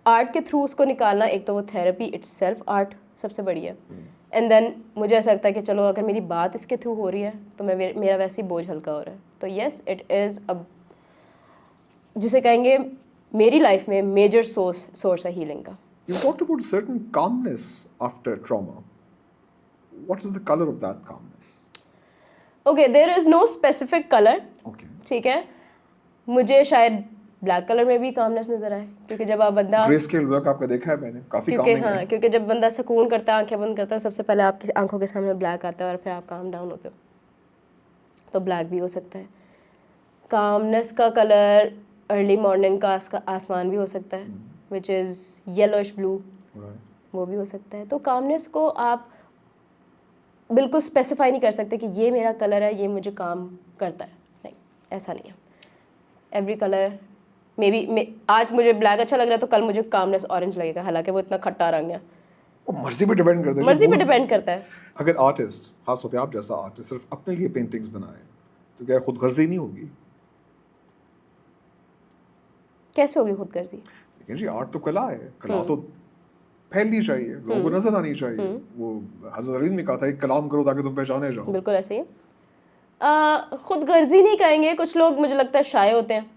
S2: आर्ट के थ्रू उसको निकालना, एक तो वो थेरेपी इट्सेल्फ आर्ट सबसे बड़ी है, एंड देन मुझे ऐसा लगता है कि चलो अगर मेरी बात इसके थ्रू हो रही है तो मेरा वैसे ही बोझ हल्का हो रहा है। तो येस, इट इज़ अब जिसे कहेंगे मेरी लाइफ में मेजर सोर्स है हीलिंग का।
S1: You talked about certain calmness after trauma. What is the color of that calmness?
S2: Okay, there is no specific colour,
S1: Okay.
S2: ठीक है। मुझे शायद ब्लैक कलर में भी कामनेस नजर आए, क्योंकि जब आप बंदा
S1: Grayscale work आपका देखा है मैंने, काफी
S2: क्योंकि
S1: calming
S2: हाँ,
S1: है।
S2: क्योंकि जब बंदा सुकून करता है, आंखें बंद करता है, सबसे पहले आपकी आंखों के सामने ब्लैक आता है और फिर आप काम डाउन होते हो। तो ब्लैक भी हो सकता है। कामनेस का कलर अर्ली मॉर्निंग का आसमान भी हो सकता है, which is yellowish blue,
S1: Right.
S2: वो भी हो सकता है। तो कामनेस को आप बिल्कुल स्पेसिफाई नहीं कर सकते कि ये मेरा कलर है, ये मुझे काम करता है, नहीं, ऐसा नहीं है। एवरी कलर मे बी, आज मुझे ब्लैक अच्छा लग रहा है तो कल मुझे कामनेस ऑरेंज लगेगा, हालांकि वो इतना खट्टा रंग है।
S1: वो मर्जी पे डिपेंड करता है।
S2: मर्जी पे डिपेंड करता है।
S1: अगर आर्टिस्ट, खासतौर पे आप जैसा आर्टिस्ट, सिर्फ अपने लिए पेंटिंग्स बनाए तो क्या खुद गर्जी नहीं होगी?
S2: कैसे होगी खुदगर्जी?
S1: देखिए जी, आर्ट तो कला है, कला तो फैलनी चाहिए, लोगों को नजर आनी चाहिए। वो हज़रत अली ने कहा था, एक कलाम करो ताकि तुम पहचाने जाओ।
S2: बिल्कुल ऐसे ही है। खुदगर्जी नहीं कहेंगे, कुछ लोग मुझे लगता है शाय होते हैं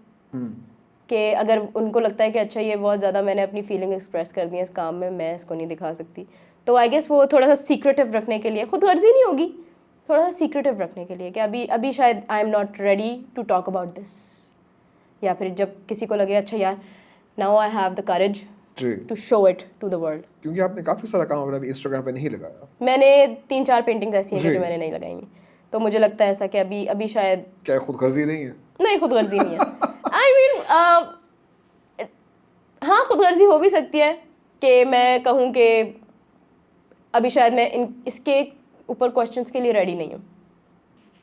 S2: कि अगर उनको लगता है कि अच्छा ये बहुत ज़्यादा मैंने अपनी फीलिंग एक्सप्रेस कर दी है इस काम में, मैं इसको नहीं दिखा सकती, तो आई गेस वो थोड़ा सा सीक्रेटिव रखने के लिए, खुदगर्जी नहीं होगी, थोड़ा सा सीक्रेटिव रखने के लिए कि अभी शायद I am not ready to talk about this, या फिर जब किसी को लगे अच्छा यार now I have the courage
S1: जी,
S2: to show it to the world.
S1: क्योंकि आपने काफी सारा काम अपना इंस्टाग्राम पे नहीं लगाया।
S2: मैंने 3-4 पेंटिंग्स ऐसी हैं
S1: जी।
S2: जो मैंने नहीं लगाई हैं, तो मुझे लगता है ऐसा कि अभी शायद
S1: क्या खुद गर्जी नहीं है?
S2: नहीं, खुदगर्जी नहीं है। आई मीन हाँ, खुदगर्जी हो भी सकती है कि मैं कहूँ कि अभी शायद मैं इसके ऊपर क्वेश्चंस के लिए रेडी नहीं हूँ।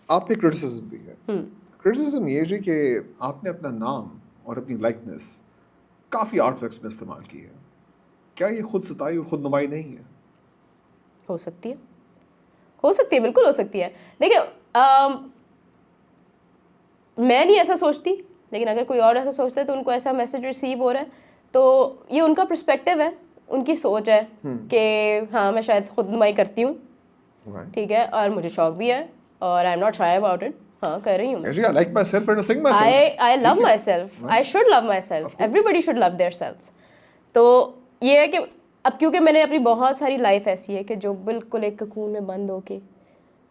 S1: आप पे क्रिटिसिज्म भी है। क्रिटिसिज्म ये जी कि आपने अपना नाम और अपनी लाइकनेस काफ़ी आर्टवर्क्स में इस्तेमाल की है। क्या ये खुद सताई और खुद नुमाई नहीं है?
S2: हो सकती है, हो सकती है, बिल्कुल हो सकती है। देखिए मैं नहीं ऐसा सोचती, लेकिन अगर कोई और ऐसा सोचता है तो उनको ऐसा मैसेज रिसीव हो रहा है, तो ये उनका पर्सपेक्टिव है, उनकी सोच है कि हाँ मैं शायद खुद नुमाई करती हूँ,
S1: Right.
S2: ठीक है, और मुझे शौक भी है और आई am not shy about it. हाँ, कर रही हूँ मैं।
S1: Actually, I like myself and I sing myself.
S2: I love myself. I should love myself. Everybody should love their selves. तो ये है कि अब क्योंकि मैंने अपनी बहुत सारी लाइफ ऐसी है कि जो बिल्कुल एक ककून में बंद होके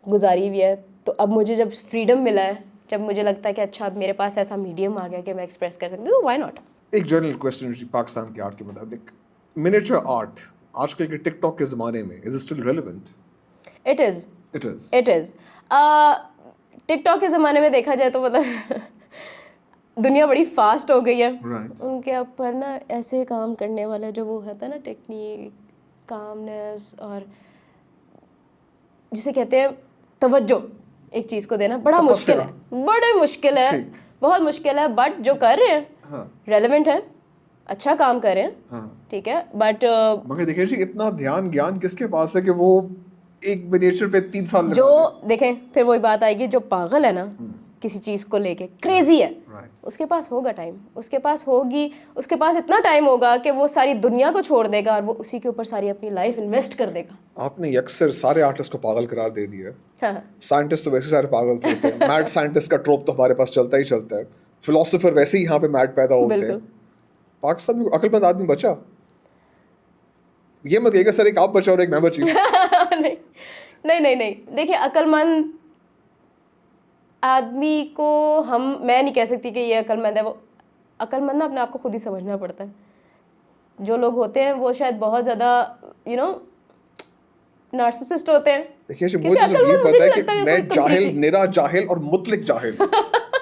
S2: गुजारी हुई है, तो अब मुझे जब फ्रीडम मिला है, जब मुझे लगता है कि अच्छा अब मेरे पास ऐसा मीडियम आ गया कि मैं एक्सप्रेस कर सकती हूँ, व्हाई नॉट।
S1: एक जनरल क्वेश्चन जी, पाकिस्तान के आर्ट के मुताबिक मिनिएचर आर्ट आजकल के टिकटॉक के ज़माने में is still relevant?
S2: It is,
S1: it is.
S2: It is. TikTok के ज़माने में देखा जाए तो मतलब दुनिया बड़ी फास्ट हो गई है।
S1: Right.
S2: उनके ऊपर ना ऐसे काम करने वाला जो वो होता है ना टेक्निक, कामनेस और जिसे कहते हैं तवज्जो एक चीज़ को देना बड़ा मुश्किल है, बड़ा मुश्किल है,
S1: ठीक।
S2: बहुत मुश्किल है। बट जो कर रहे हैं
S1: हाँ।
S2: रेलेवेंट है, अच्छा काम कर रहे हैं,
S1: हाँ।
S2: ठीक है। बट
S1: मगर देखिए जी, इतना ध्यान ज्ञान किसके पास है कि वो एक मिनिएचर पे 3 साल लगा
S2: जो
S1: दे?
S2: देखें फिर वही बात आएगी, जो पागल है ना किसी चीज़ को लेके क्रेजी है,
S1: Right.
S2: उसके पास होगा टाइम, उसके पास होगी, उसके पास इतना टाइम होगा कि वो सारी दुनिया को छोड़ देगा और वो उसी के ऊपर सारी अपनी लाइफ इन्वेस्ट कर देगा।
S1: आपने अक्सर सारे आर्टिस्ट को पागल करार दे दिया।
S2: हाँ,
S1: साइंटिस्ट तो वैसे सारे पागल तो होते हैं। मैड साइंटिस्ट का ट्रोप तो हमारे पास चलता ही चलता है। फिलोसोफर वैसे ही यहाँ पे मैड पैदा होते हैं।
S2: बिल्कुल।
S1: पाकिस्तान में अक्लमंद आदमी बचा? ये मत कहिएगा सर एक आप बचा और एक मैं बची।
S2: नहीं नहीं नहीं नहीं, देखिए अक्लमंद आदमी को मैं नहीं कह सकती कि ये अक्लमंद है। वो अक्लमंद ना अपने आप को खुद ही समझना पड़ता है। जो लोग होते हैं वो शायद बहुत ज़्यादा नार्सिसिस्ट होते हैं।
S1: देखिए जी,
S2: क्योंकि
S1: मुझे तो ये
S2: अक्लमंद मुझे
S1: पता है
S2: नहीं
S1: कि
S2: लगता कि
S1: मैं
S2: कोई
S1: जाहिल,
S2: completely-
S1: निरा जाहिल और मुतलिक जाहिल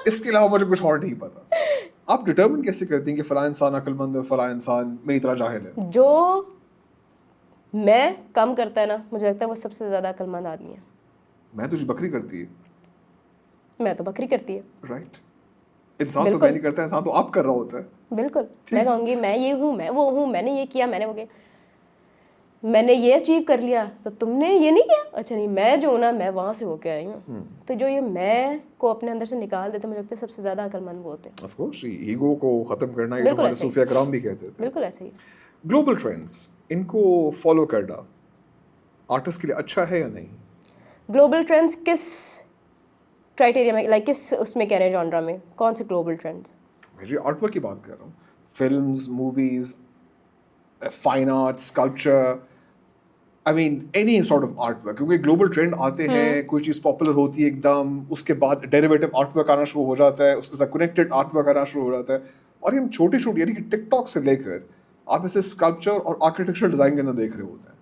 S1: इसके अलावा मुझे कुछ और नहीं पता। आप डिटर्मिन कैसे करती हैं कि फला इंसान अक्लमंद है, फला इंसान मेरी तरह जाहिल है?
S2: जो मैं कम करता है ना, मुझे लगता है वो सबसे ज़्यादा अक्लमंद आदमी है।
S1: मैं तुझे बकरी करती है।
S2: मैं तो बकरी करती है,
S1: राइट। इंसान तो
S2: बिल्कुल।
S1: मैं नहीं करता, इंसान तो आप कर रहा होता है।
S2: बिल्कुल। मैं कहूँगी मैं ये हूँ, मैं वो हूँ, मैंने ये किया, मैंने वो किया। मैंने ये अचीव कर लिया तो तुमने ये नहीं किया, अच्छा नहीं मैं जो हूँ ना मैं वहाँ से होके आई हूँ। तो जो ये मैं को अपने अंदर से निकाल देते, मुझे लगता है सबसे ज़्यादा अक्लमंद वो होते हैं।
S1: ऑफ कोर्स ईगो को खत्म करना, ये तो
S2: बिल्कुल
S1: हमारे
S2: ऐसे ही।
S1: सूफिया कराम भी कहते थे।
S2: बिल्कुल ऐसे ही।
S1: ग्लोबल ट्रेंड्स, इनको फॉलो करना आर्टिस्ट के लिए अच्छा है या नहीं?
S2: ग्लोबल ट्रेंड्स किस क्राइटेरिया में, लाइक किस उसमें कह रहे हैं, जॉनरा में कौन से ग्लोबल ट्रेंड्स?
S1: मैं जी आर्टवर्क की बात कर रहा हूँ, films, movies, fine arts, sculpture, I mean any sort of artwork. क्योंकि ग्लोबल ट्रेंड आते हैं, कोई चीज़ पॉपुलर होती है एकदम, उसके बाद डेरिवेटिव आर्टवर्क आना शुरू हो जाता है, उसके साथ कनेक्टेड आर्टवर्क आना शुरू हो जाता है, और ये हम छोटी छोटी यानी कि टिकटॉक से लेकर आप इसे स्कल्पचर और आर्किटेक्चरल डिजाइन के अंदर देख रहे होते हैं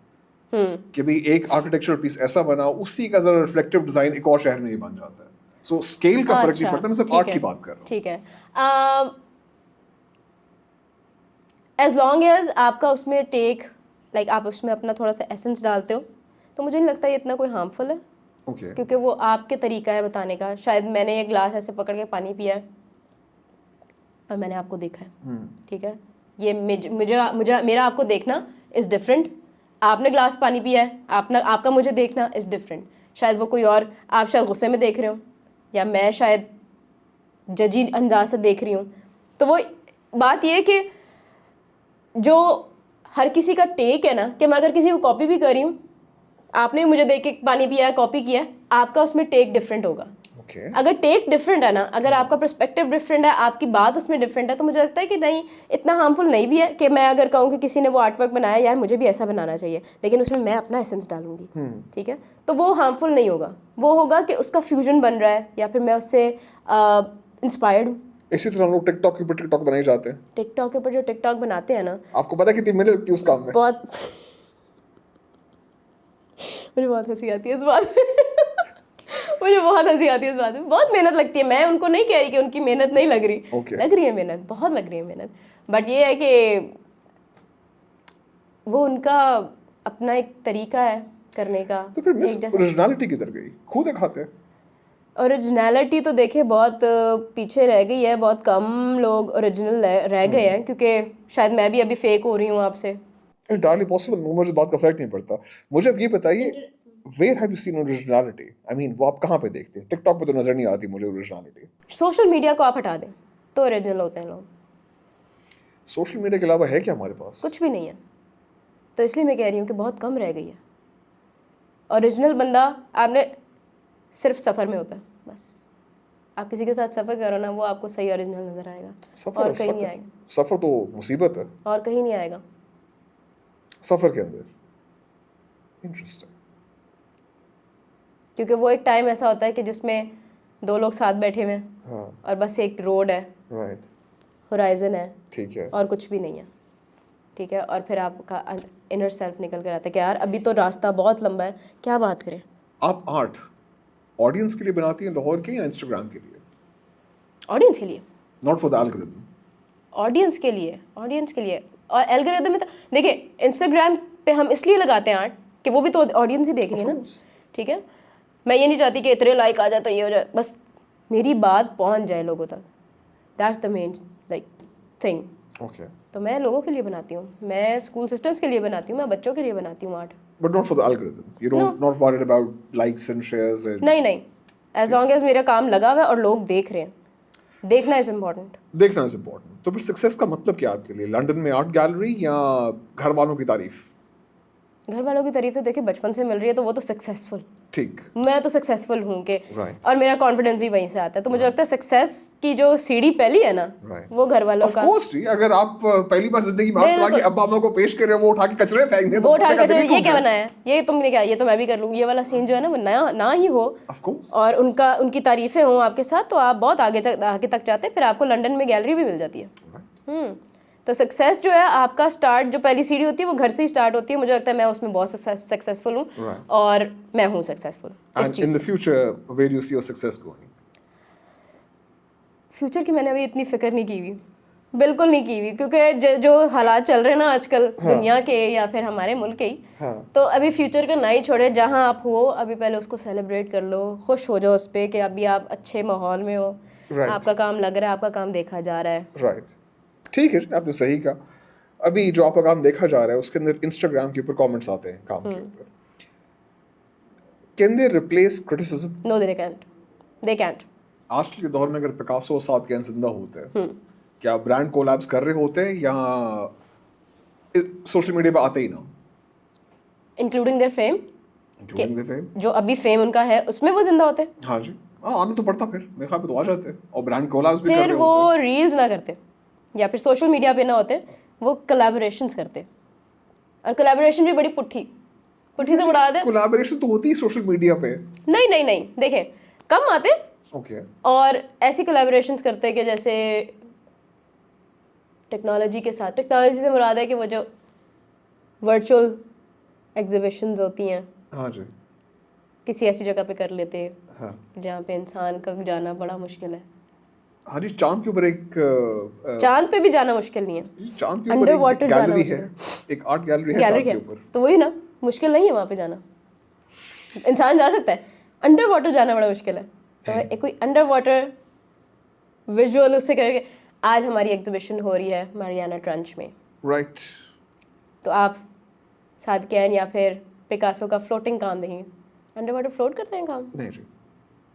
S1: कि भाई एक आर्किटेक्चरल पीस ऐसा बना, उसी का जरा रिफ्लेक्टिव डिजाइन एक और शहर में ही बन जाता है। सो स्केल का फर्क नहीं पड़ता, मैं सिर्फ आर्ट की बात कर रहा हूँ।
S2: ठीक है, एज लॉन्ग एज आपका उसमें टेक, लाइक आप उसमें अपना थोड़ा सा एसेंस डालते हो, तो मुझे नहीं लगता ये इतना कोई हार्मफुल है।
S1: ओके।
S2: क्योंकि वो आपके तरीका है बताने का। शायद मैंने ये ग्लास ऐसे पकड़ के पानी पिया है और मैंने आपको देखा है, ठीक है, ये मुझे मेरा आपको देखना इज़ डिफरेंट, आपने ग्लास पानी पिया है, आपका मुझे देखना इज़ डिफरेंट। शायद वो कोई और, आप शायद गुस्से में देख रहे हो या मैं शायद जजी अंदाज से देख रही हूँ। तो वो बात ये है कि जो हर किसी का टेक है ना, कि मैं अगर किसी को कॉपी भी कर रही हूँ, आपने मुझे देख के पानी पिया है, कॉपी किया है, आपका उसमें टेक डिफरेंट होगा।
S1: Okay.
S2: अगर टेक डिफरेंट है ना, अगर आपका पर्सपेक्टिव डिफरेंट है, आपकी बात उसमें डिफरेंट है, तो मुझे लगता है कि नहीं, इतना हार्मफुल नहीं भी है कि मैं अगर कहूँ कि किसी ने वो आर्टवर्क बनाया, यार मुझे भी ऐसा बनाना चाहिए, लेकिन उसमें मैं अपना एसेंस डालूंगी, ठीक है, तो वो हार्मफुल नहीं होगा। वो होगा कि उसका फ्यूजन बन रहा है या फिर मैं उससे इंस्पायर्ड हूँ।
S1: इसी तरह हम लोग टिकटॉक के ऊपर टिकटॉक बनाए जाते हैं।
S2: टिकटॉक के ऊपर जो टिकटॉक बनाते हैं ना,
S1: आपको पता है कितनी मेहनत लगती है उस काम में?
S2: बहुत मुझे बहुत हंसी आती है इस बात में। मुझे बहुत हंसी आती है इस बात में, बहुत मेहनत लगती है। मैं उनको नहीं कह रही कि उनकी मेहनत नहीं लग रही,
S1: Okay.
S2: लग रही है मेहनत, बहुत लग रही है मेहनत, बट ये है कि वो उनका अपना एक तरीका है करने का।
S1: तो फिर मिस ओरिजिनलिटी किधर गई? खुद दिखाते हैं।
S2: ओरिजिनलिटी तो देखिए बहुत पीछे रह गई है, बहुत कम लोग ओरिजिनल रह गए हैं, क्योंकि शायद मैं भी अभी फेक हो रही हूँ आपसे।
S1: Entirely possible, मुझे इस बात का फर्क नहीं पड़ता। मुझे अब ये बताइए, where have you seen originality? I mean, वो आप कहाँ पे देखते हैं? टिकटॉक पे तो नजर नहीं आती मुझे ओरिजिनलिटी।
S2: सोशल मीडिया को आप हटा दें तो ओरिजिनल होते हैं लोग।
S1: सोशल मीडिया के अलावा है क्या हमारे पास?
S2: कुछ भी नहीं है, तो इसलिए मैं कह रही हूँ कि बहुत कम रह गई है। ओरिजिनल बंदा आपने सिर्फ सफ़र में होता है, बस आप किसी के साथ सफ़र करो ना, वो आपको सही ओरिजिनल नज़र आएगा, और कहीं नहीं आएगा।
S1: सफर तो मुसीबत है,
S2: और कहीं नहीं आएगा
S1: सफर के अंदर। इंटरेस्टिंग।
S2: क्योंकि वो एक टाइम ऐसा होता है कि जिसमें दो लोग साथ बैठे हुए हैं,
S1: हाँ,
S2: और बस एक रोड है,
S1: राइट,
S2: होराइजन है,
S1: ठीक है,
S2: और कुछ भी नहीं है, ठीक है, और फिर आपका इनर सेल्फ निकल कर आता है कि यार अभी तो रास्ता बहुत लंबा है, क्या बात करें।
S1: आप आर्ट ऑडियंस के लिए बनाती हैं लाहौर के या इंस्टाग्राम के लिए?
S2: ऑडियंस के लिए।
S1: Not for the algorithm.
S2: Audience के लिए, ऑडियंस के लिए। और एल्गोरिथम में तो देखिए, इंस्टाग्राम पे हम इसलिए लगाते हैं आर्ट कि वो भी तो ऑडियंस ही देख रही है ना, ठीक है। मैं ये नहीं चाहती कि इतने लाइक आ जाए तो ये हो जाए, बस मेरी बात पहुंच जाए लोगों तक, that's the main like thing.
S1: Okay,
S2: तो मैं लोगों के लिए बनाती हूँ, मैं स्कूल सिस्टम्स के लिए बनाती हूँ, मैं बच्चों के लिए बनाती हूँ art.
S1: But not for the algorithm. You don't not worried about likes and shares and
S2: नहीं, एज लॉन्ग एज मेरा काम लगा हुआ है और लोग देख रहे हैं, देखना इज इम्पोर्टेंट।
S1: देखना इज इम्पोर्टेंट। तो फिर सक्सेस का मतलब क्या आपके लिए? लंदन में आर्ट गैलरी या घर वालों की तारीफ?
S2: घर वालों की तारीफ तो देखिए बचपन से मिल रही है, तो वो तो सक्सेसफुल,
S1: ठीक,
S2: मैं तो सक्सेसफुल हूँ कि
S1: Right.
S2: और मेरा कॉन्फिडेंस भी वहीं से आता है। तो मुझे लगता है सक्सेस की जो सीढ़ी पहली है ना,
S1: Right.
S2: वो घर वालों
S1: ऑफ
S2: का।
S1: कोर्स जी। अगर आप पहली बार जिंदगी में आर्ट बना के अब्बा अम्मा को पेश कर रहे हो, वो उठा के कचरे फेंक दें,
S2: वो उठा के
S1: तो
S2: ये क्या बनाया है, ये तुमने क्या, ये तो मैं भी कर लूँ, ये वाला सीन जो है ना, वो नया ना ही हो,
S1: ऑफ कोर्स,
S2: और उनकी तारीफें हों आपके साथ, तो आप बहुत आगे तक जाते हैं। फिर आपको लंदन में गैलरी भी मिल जाती है। तो सक्सेस जो है आपका स्टार्ट, जो पहली सीढ़ी होती है वो घर से ही स्टार्ट होती है। मुझे लगता है मैं उसमें बहुत सक्सेसफुल हूँ, और मैं हूँ सक्सेसफुल इस चीज़।
S1: In the future where you see your success going?
S2: Future की मैंने अभी इतनी फिक्र नहीं की हुई, बिल्कुल नहीं की हुई, क्योंकि जो हालात चल रहे हैं ना आजकल दुनिया के या फिर हमारे मुल्क के ही, तो अभी फ्यूचर का ना ही छोड़े, जहाँ आप हो अभी पहले उसको सेलिब्रेट कर लो, खुश हो जाओ उस पर कि अभी आप अच्छे माहौल में हो, आपका काम लग रहा है, आपका काम देखा जा रहा है।
S1: राइट, ठीक है, आपने सही कहा। अभी जो आपका काम देखा जा रहा है उसके अंदर इंस्टाग्राम के ऊपर कमेंट्स आते हैं काम के ऊपर, can they replace criticism?
S2: No they can't, they can't.
S1: आजकल के दौर में अगर पिकासो और साथ गैन जिंदा होते हैं, क्या ब्रांड कोलैब्स कर रहे होते हैं या सोशल मीडिया पे आते ही ना?
S2: Including there fame,
S1: including the fame?
S2: जो अभी फेम उनका है उसमें वो जिंदा होते,
S1: हाँ जी, हाँ आना तो पड़ता, फिर मेरे ख्याल पे तो आ जाते हैं और ब्रांड कोलैब्स भी कर
S2: फिर
S1: रहे
S2: वो
S1: होते हैं।
S2: रील्स ना करते या फिर सोशल मीडिया पे ना होते, वो कोलैबोरेशंस करते। और कोलैबोरेशन भी बड़ी पुट्ठी से उड़ा दे।
S1: कोलैबोरेशन तो होती है सोशल मीडिया पे।
S2: नहीं नहीं नहीं, देखें कम आते
S1: ओके।
S2: और ऐसी कोलैबोरेशंस करते कि जैसे टेक्नोलॉजी के साथ, टेक्नोलॉजी से मुराद है कि वो जो वर्चुअल एग्जीबिशंस होती हैं
S1: हाँ जी।
S2: किसी ऐसी जगह पे कर लेते
S1: हाँ
S2: जहाँ पे इंसान का जाना बड़ा मुश्किल है।
S1: हाँ जी, चांद के ऊपर एक
S2: चांद पे भी जाना मुश्किल नहीं है,
S1: चांद के ऊपर
S2: अंडर
S1: एक
S2: वाटर जाना
S1: गैलरी
S2: मुश्किल
S1: है, एक आर्ट गैलरी है
S2: गैलरी
S1: चांद
S2: है,
S1: के ऊपर।
S2: तो वही ना, मुश्किल नहीं है वहाँ पे जाना, इंसान जा सकता है। अंडर वाटर जाना बड़ा मुश्किल है, तो एक कोई अंडर वाटर विजुअल उससे करके। आज हमारी एग्जीबिशन हो रही है मारियाना ट्रंच में,
S1: राइट।
S2: तो आप सादकैन या फिर पिकासो का फ्लोटिंग काम देखेंगे। अंडर वाटर फ्लोट करते हैं काम,
S1: नहीं जी,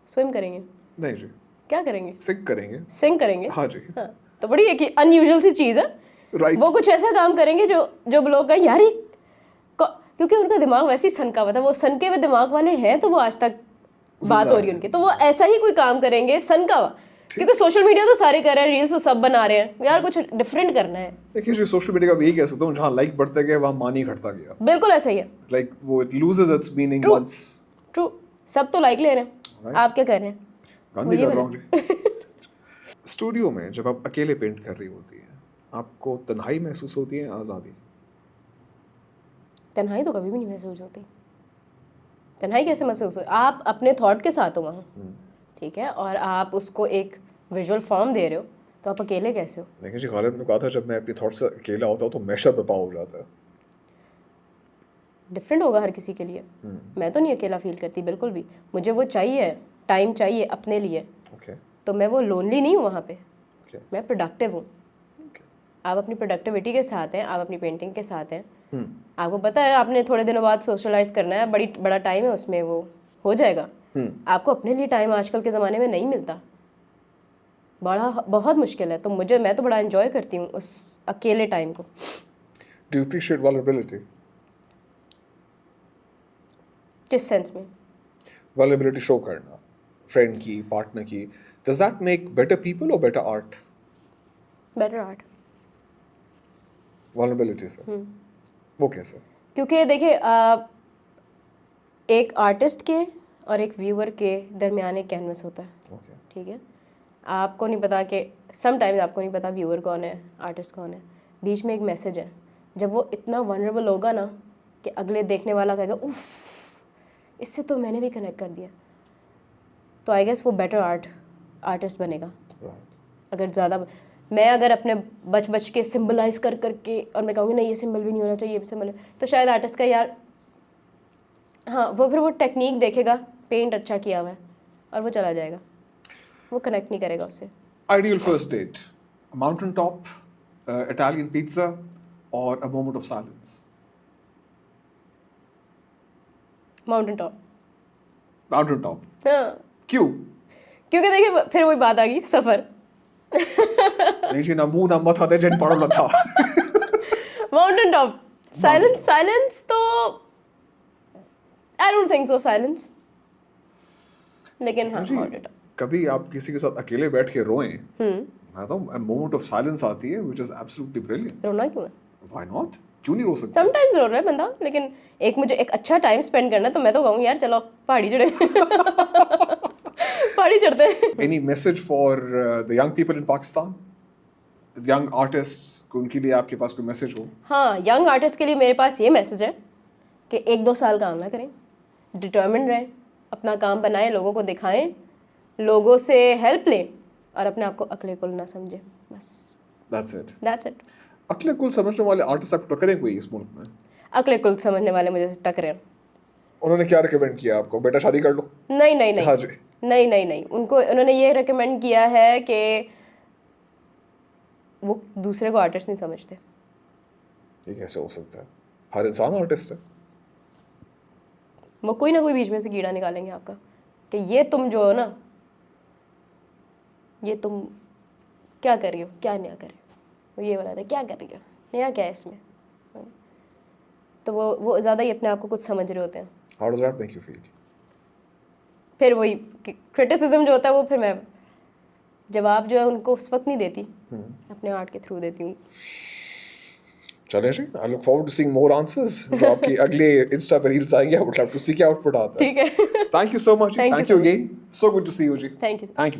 S2: स्विम करेंगे,
S1: नहीं जी,
S2: क्या करेंगे,
S1: सिंक करेंगे।
S2: सिंग करेंगे।
S1: हाँ जी,
S2: हाँ, तो बड़ी एक अनयूजुअल सी चीज़ है।
S1: राइट।
S2: वो कुछ ऐसा काम करेंगे जो जो लोग का यार क्योंकि उनका दिमाग वैसे ही सनका हुआ था, वो सनके हुए दिमाग वाले हैं, तो वो आज तक बात हो रही है उनकी, तो वो ऐसा ही कोई काम करेंगे सनका हुआ। क्योंकि सोशल मीडिया तो सारे कर रहे हैं, रील्स तो सब बना रहे हैं, यार कुछ डिफरेंट करना है।
S1: देखिए जी, सोशल मीडिया का भी यही कह सकता हूँ, जहाँ लाइक बढ़ते गए वहाँ मान ही घटता गया।
S2: बिल्कुल ऐसा ही है,
S1: लाइक वो it loses its meaning
S2: True.
S1: Once.
S2: True. सब तो लाइक ले रहे हैं,
S1: Right.
S2: आप क्या कर रहे हैं?
S1: गांधी
S2: वही
S1: कर रहा हूँ जी। स्टूडियो में जब आप अकेले पेंट कर रही होती है, आपको तन्हाई महसूस होती है, आज़ादी?
S2: तन्हाई तो कभी भी नहीं महसूस होती। तन्हाई कैसे महसूस हो? आप अपने थॉट के साथ हो वहाँ, ठीक है, और आप उसको एक विजुअल फॉर्म दे रहे हो, तो आप अकेले कैसे हो?
S1: देखिए जी, गालिब ने कहा था जब मैं अपनी थॉट से अकेला होता हूँ तो मैशअप पे हो जाता है।
S2: डिफरेंट होगा हर किसी के लिए। मैं तो नहीं अकेला फील करती बिल्कुल भी, मुझे वो चाहिए, टाइम चाहिए अपने लिए।
S1: ओके
S2: तो मैं वो लोनली नहीं हूँ वहाँ पे,
S1: ओके
S2: मैं प्रोडक्टिव हूँ।
S1: ओके।
S2: आप अपनी प्रोडक्टिविटी के साथ हैं, आप अपनी पेंटिंग के साथ हैं, आपको पता है आपने थोड़े दिनों बाद सोशलाइज करना है, बड़ा टाइम है उसमें, वो हो जाएगा। आपको अपने लिए टाइम आजकल के ज़माने में नहीं मिलता, बहुत मुश्किल है। तो मैं तो बड़ा एंजॉय करती हूँ उस अकेले टाइम को।
S1: Do you appreciate vulnerability?
S2: किस सेंस में?
S1: वल्नरेबिलिटी शो करना, फ्रेंड की, पार्टनर की, does that make better people और better art?
S2: Better art.
S1: Vulnerability से वो कैसे?
S2: क्योंकि देखिए एक आर्टिस्ट के और एक व्यूअर के दरमियान एक कैनवस होता है,
S1: ओके
S2: ठीक है। आपको नहीं पता कि समटाइम्स आपको नहीं पता व्यूअर कौन है, आर्टिस्ट कौन है, बीच में एक मैसेज है। जब वो इतना वनरेबल होगा ना कि अगले देखने वाला कहेगा उफ, इससे तो मैंने भी कनेक्ट कर दिया, तो आई गेस वो बेटर आर्टिस्ट बनेगा। अगर ज़्यादा मैं अगर अपने बच के सिंबलाइज कर करके और मैं कहूँगी नहीं ये सिंबल भी नहीं होना चाहिए, ये भी सिंबल है, तो शायद आर्टिस्ट का यार हाँ वो फिर वो टेक्निक देखेगा, पेंट अच्छा किया हुआ है, और वो चला जाएगा, वो कनेक्ट नहीं करेगा उससे।
S1: Ideal first date, mountain top, Italian pizza और a moment of silence?
S2: Mountain top.
S1: Mountain top?
S2: हाँ,
S1: क्यों?
S2: क्योंकि देखिए फिर वही बात आ गई, सफ़र।
S1: नहीं जी, ना मुंह ना मत आते जन पढ़ो लथा।
S2: Mountain top. साइलेंस तो I don't think so silence, लेकिन हाँ माउंटेन टॉप।
S1: कभी आप किसी के साथ अकेले बैठ के रोएं, मैं तो मोमेंट ऑफ साइलेंस आती है व्हिच इज एब्सोल्युटली ब्रिलियंट।
S2: रोना क्यों है?
S1: Why not? क्यों नहीं रो सकते?
S2: समटाइम्स रो रहा है बंदा, लेकिन मुझे एक अच्छा टाइम स्पेंड करना है, तो मैं तो कहूँगी यार चलो पहाड़ी चढ़े। पहाड़ी चढ़ते हैं।
S1: Any message for the young people in Pakistan, the young artists, को उनके लिए आपके पास कोई मैसेज हो?
S2: हाँ, यंग आर्टिस्ट के लिए मेरे पास ये मैसेज है कि 1-2 साल काम ना करें, डिटर्मिन्ड रहें, अपना काम बनाएं, लोगों को दिखाएं, लोगों से हेल्प लें, और अपने आप को अकले कुल ना समझें, बस
S1: दैट्स इट।
S2: इट।
S1: अकले कुल समझने वाले आर्टिस्ट आपको टकरे कोई इस मुल्क में?
S2: अकले कुल समझने वाले मुझे टकरे।
S1: उन्होंने क्या रिकमेंड किया आपको? बेटा शादी कर लो?
S2: नहीं
S1: हाँ जी।
S2: नहीं, उन्होंने ये रिकमेंड किया है कि वो दूसरे को आर्टिस्ट नहीं समझते।
S1: ये कैसे हो सकता है? हर इंसान आर्टिस्ट है।
S2: वो कोई ना कोई बीच में से कीड़ा निकालेंगे आपका कि ये तुम जो हो ना, ये तुम क्या कर रही हो, क्या नया कर रही हो, वो ये वाला था क्या कर रही हो, नया क्या है इसमें। तो वो ज़्यादा ही अपने आप को कुछ समझ रहे होते हैं।
S1: How does that make you feel?
S2: फिर वही क्रिटिसिज्म जो होता है वो फिर मैं जवाब जो है उनको उस वक्त नहीं देती, अपने आर्ट के थ्रू देती हूँ।
S1: चले जी, I look forward to seeing more answers. जो आपकी अगले इंस्टा पे रील्स आएंगे, I would love to see क्या आउटपुट आता है।
S2: ठीक है।
S1: Thank you so much.
S2: Thank you
S1: Thank you
S2: so much.
S1: again. So good to see you ji.
S2: Thank you.
S1: Thank you.